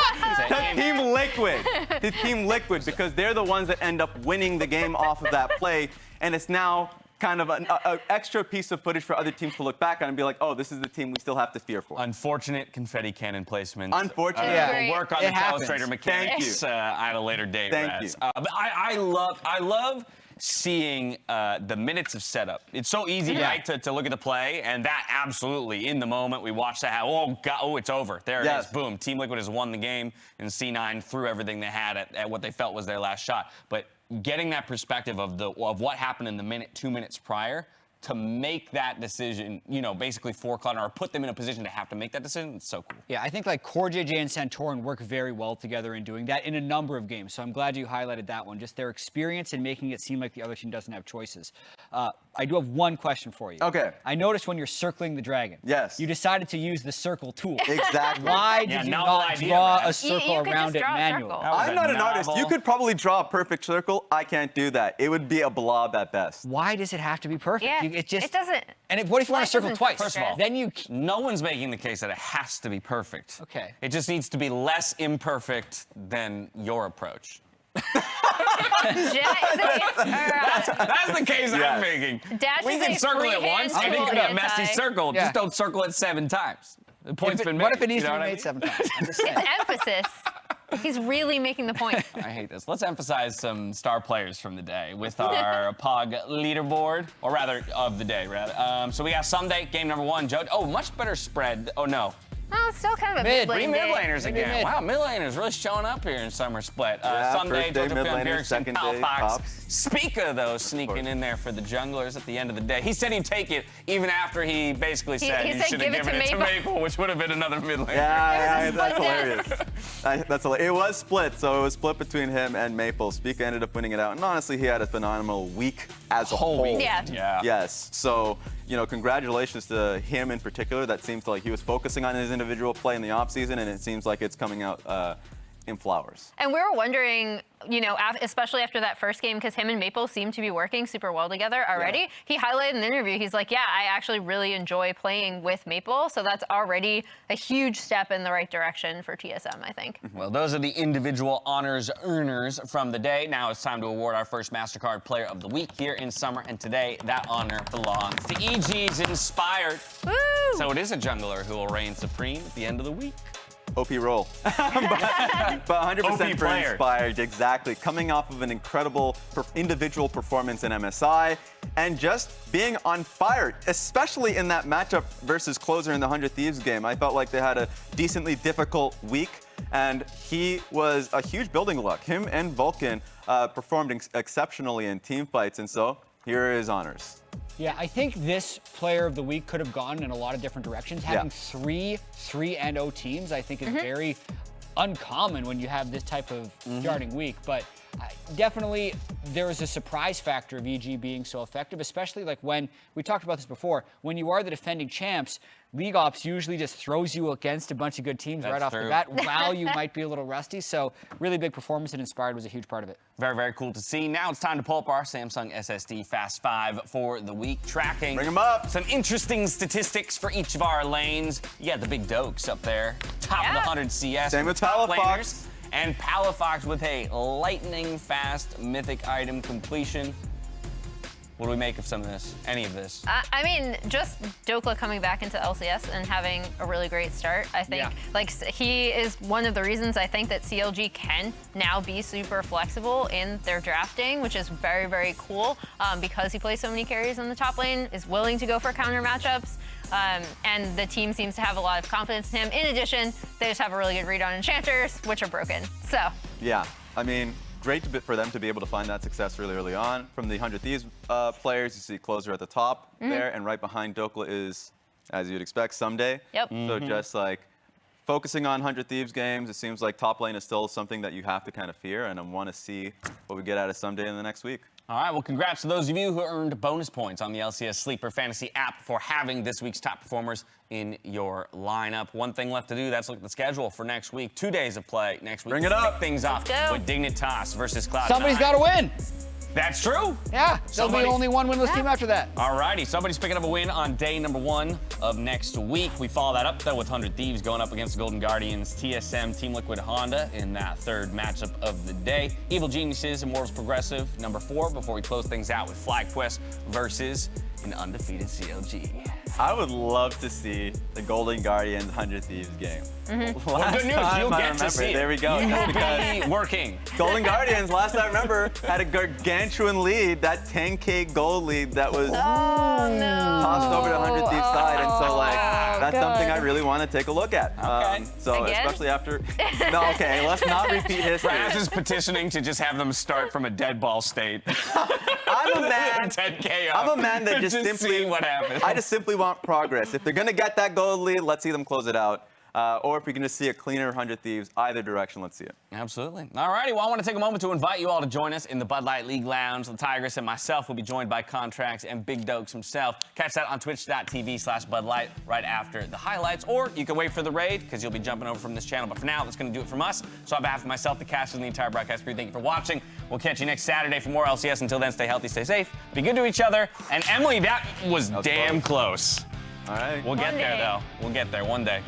[SPEAKER 6] To Team Liquid. To Team Liquid, because they're the ones that end up winning the game off of that play. And it's now kind of an extra piece of footage for other teams to look back on and be like, oh, this is the team we still have to fear for.
[SPEAKER 1] Unfortunate confetti cannon placement.
[SPEAKER 6] Unfortunate.
[SPEAKER 1] We'll work on the telestrator mechanics at a later date.
[SPEAKER 6] Thank you.
[SPEAKER 1] But I love seeing the minutes of setup. It's so easy, right, to look at the play, and that absolutely, in the moment, we watch that, it's over. There it is, boom. Team Liquid has won the game, and C9 threw everything they had at what they felt was their last shot. But getting that perspective of what happened in the 2 minutes prior, to make that decision, basically for Cloud9, or put them in a position to have to make that decision, it's so cool. Yeah, I think Core JJ and Santorin work very well together in doing that in a number of games. So I'm glad you highlighted that one. Just their experience in making it seem like the other team doesn't have choices. I do have one question for you. Okay. I noticed when you're circling the dragon. Yes. You decided to use the circle tool. Exactly. Why did you not draw a circle around it manually?
[SPEAKER 6] I'm not an artist. You could probably draw a perfect circle. I can't do that. It would be a blob at best.
[SPEAKER 2] Why does it have to be perfect?
[SPEAKER 3] Yeah.
[SPEAKER 2] It just,
[SPEAKER 3] it doesn't.
[SPEAKER 2] And what if you want to circle twice?
[SPEAKER 1] First of all, then no one's making the case that it has to be perfect.
[SPEAKER 2] Okay.
[SPEAKER 1] It just needs to be less imperfect than your approach.
[SPEAKER 3] That's
[SPEAKER 1] the case I'm making. We can circle it once. I think it's a messy circle. Just don't circle it 7 times. The point's been made.
[SPEAKER 2] What if it needs to be made 7 times? I'm just saying.
[SPEAKER 3] It's emphasis. He's really making the point.
[SPEAKER 1] I hate this. Let's emphasize some star players from the day with our POG leaderboard, or rather, of the day, rather. So we got Sunday, game number 1. Joe, much better spread. Oh, no.
[SPEAKER 3] Oh, it's still kind of a mid-lane
[SPEAKER 1] mid laners again. Wow, mid laners really showing up here in Summer Split. Sunday,
[SPEAKER 6] first day mid laners, second day tops.
[SPEAKER 1] Spica, though, sneaking in there for the junglers at the end of the day. He said he'd take it even after he basically said he should have given it to Maple, which would have been another mid laner.
[SPEAKER 6] Yeah, that's hilarious. That's hilarious. It was split, so it was split between him and Maple. Spica ended up winning it out, and honestly, he had a phenomenal week as a whole.
[SPEAKER 3] Yeah.
[SPEAKER 6] Yes. So, congratulations to him in particular. That seems like he was focusing on his individual play in the offseason, and it seems like it's coming out in flowers.
[SPEAKER 3] And we were wondering, especially after that first game, because him and Maple seem to be working super well together already. Yeah. He highlighted in the interview, he's like, I actually really enjoy playing with Maple, so that's already a huge step in the right direction for TSM, I think.
[SPEAKER 1] Well, those are the individual honors earners from the day. Now it's time to award our first MasterCard Player of the Week here in Summer, and today that honor belongs to EG's Inspired.
[SPEAKER 3] Woo!
[SPEAKER 1] So it is a jungler who will reign supreme at the end of the week.
[SPEAKER 6] OP roll. but 100% for
[SPEAKER 1] player.
[SPEAKER 6] Inspired, exactly. Coming off of an incredible individual performance in MSI and just being on fire, especially in that matchup versus Closer in the 100 Thieves game. I felt like they had a decently difficult week, and he was a huge building block. Him and Vulcan performed exceptionally in team fights, and so here are his honors.
[SPEAKER 2] Yeah, I think this player of the week could have gone in a lot of different directions. Having three 3-0 teams, I think, is very uncommon when you have this type of starting week. But definitely, there was a surprise factor of EG being so effective, especially like when we talked about this before. When you are the defending champs, League Ops usually just throws you against a bunch of good teams right off the bat while you might be a little rusty. So really big performance, and Inspired was a huge part of it.
[SPEAKER 1] Very, very cool to see. Now it's time to pull up our Samsung SSD Fast 5 for the week, tracking.
[SPEAKER 6] Bring them up.
[SPEAKER 1] Some interesting statistics for each of our lanes. Yeah, the big dokes up there. Top of the 100 CS.
[SPEAKER 6] Same with
[SPEAKER 1] top
[SPEAKER 6] Palafox.
[SPEAKER 1] laners. And Palafox with a lightning fast mythic item completion. What do we make of some of this? Any of this?
[SPEAKER 3] I mean, just Dokla coming back into LCS and having a really great start. I think like he is one of the reasons I think that CLG can now be super flexible in their drafting, which is very, very cool because he plays so many carries in the top lane, is willing to go for counter matchups. And the team seems to have a lot of confidence in him. In addition, they just have a really good read on enchanters, which are broken. So
[SPEAKER 6] yeah, I mean, great for them to be able to find that success really early on. From the 100 Thieves players, you see Closer at the top there, and right behind Dokla is, as you'd expect, Someday.
[SPEAKER 3] Yep.
[SPEAKER 6] So just like focusing on 100 Thieves games, it seems like top lane is still something that you have to kind of fear, and I want to see what we get out of Someday in the next week.
[SPEAKER 1] All right, well, congrats to those of you who earned bonus points on the LCS Sleeper Fantasy app for having this week's top performers in your lineup. One thing left to do, that's look at the schedule for next week. 2 days of play next week.
[SPEAKER 6] Bring it up.
[SPEAKER 1] Kick things off with Dignitas versus Cloud9.
[SPEAKER 2] Somebody's got to win.
[SPEAKER 1] That's true.
[SPEAKER 2] Yeah, there'll be only one winless team after that.
[SPEAKER 1] All righty, somebody's picking up a win on day number 1 of next week. We follow that up, though, with 100 Thieves going up against Golden Guardians, TSM, Team Liquid Honda in that third matchup of the day. Evil Geniuses, Immortals Progressive, number 4, before we close things out with FlyQuest versus an undefeated CLG.
[SPEAKER 6] I would love to see the Golden Guardians 100 Thieves game.
[SPEAKER 1] Well, good news, you'll get to see it.
[SPEAKER 6] There we go.
[SPEAKER 1] You will be working.
[SPEAKER 6] Golden Guardians, last I remember, had a gargantuan lead, that 10K gold lead that was tossed over to 100 Thieves side. And so, like, that's something I really want to take a look at. So, especially after. No, okay, let's not repeat history.
[SPEAKER 1] Raz is petitioning to just have them start from a dead ball state.
[SPEAKER 6] I'm a man.
[SPEAKER 1] 10K up.
[SPEAKER 6] I'm a man that just simply.
[SPEAKER 1] Seeing what happens.
[SPEAKER 6] I just simply want progress. If they're going to get that gold lead, let's see them close it out. Or if we can just see a cleaner 100 Thieves, either direction, let's see it.
[SPEAKER 1] Absolutely. All righty, well, I want to take a moment to invite you all to join us in the Bud Light League Lounge. LeTigress and myself will be joined by Contracts and Big Dokes himself. Catch that on twitch.tv/BudLight right after the highlights. Or you can wait for the raid, because you'll be jumping over from this channel. But for now, that's going to do it from us. So on behalf of myself, the cast, and the entire broadcast crew, thank you for watching. We'll catch you next Saturday for more LCS. Until then, stay healthy, stay safe, be good to each other. And Emily, that was damn close.
[SPEAKER 6] All right.
[SPEAKER 1] We'll get there, though. We'll get there one day.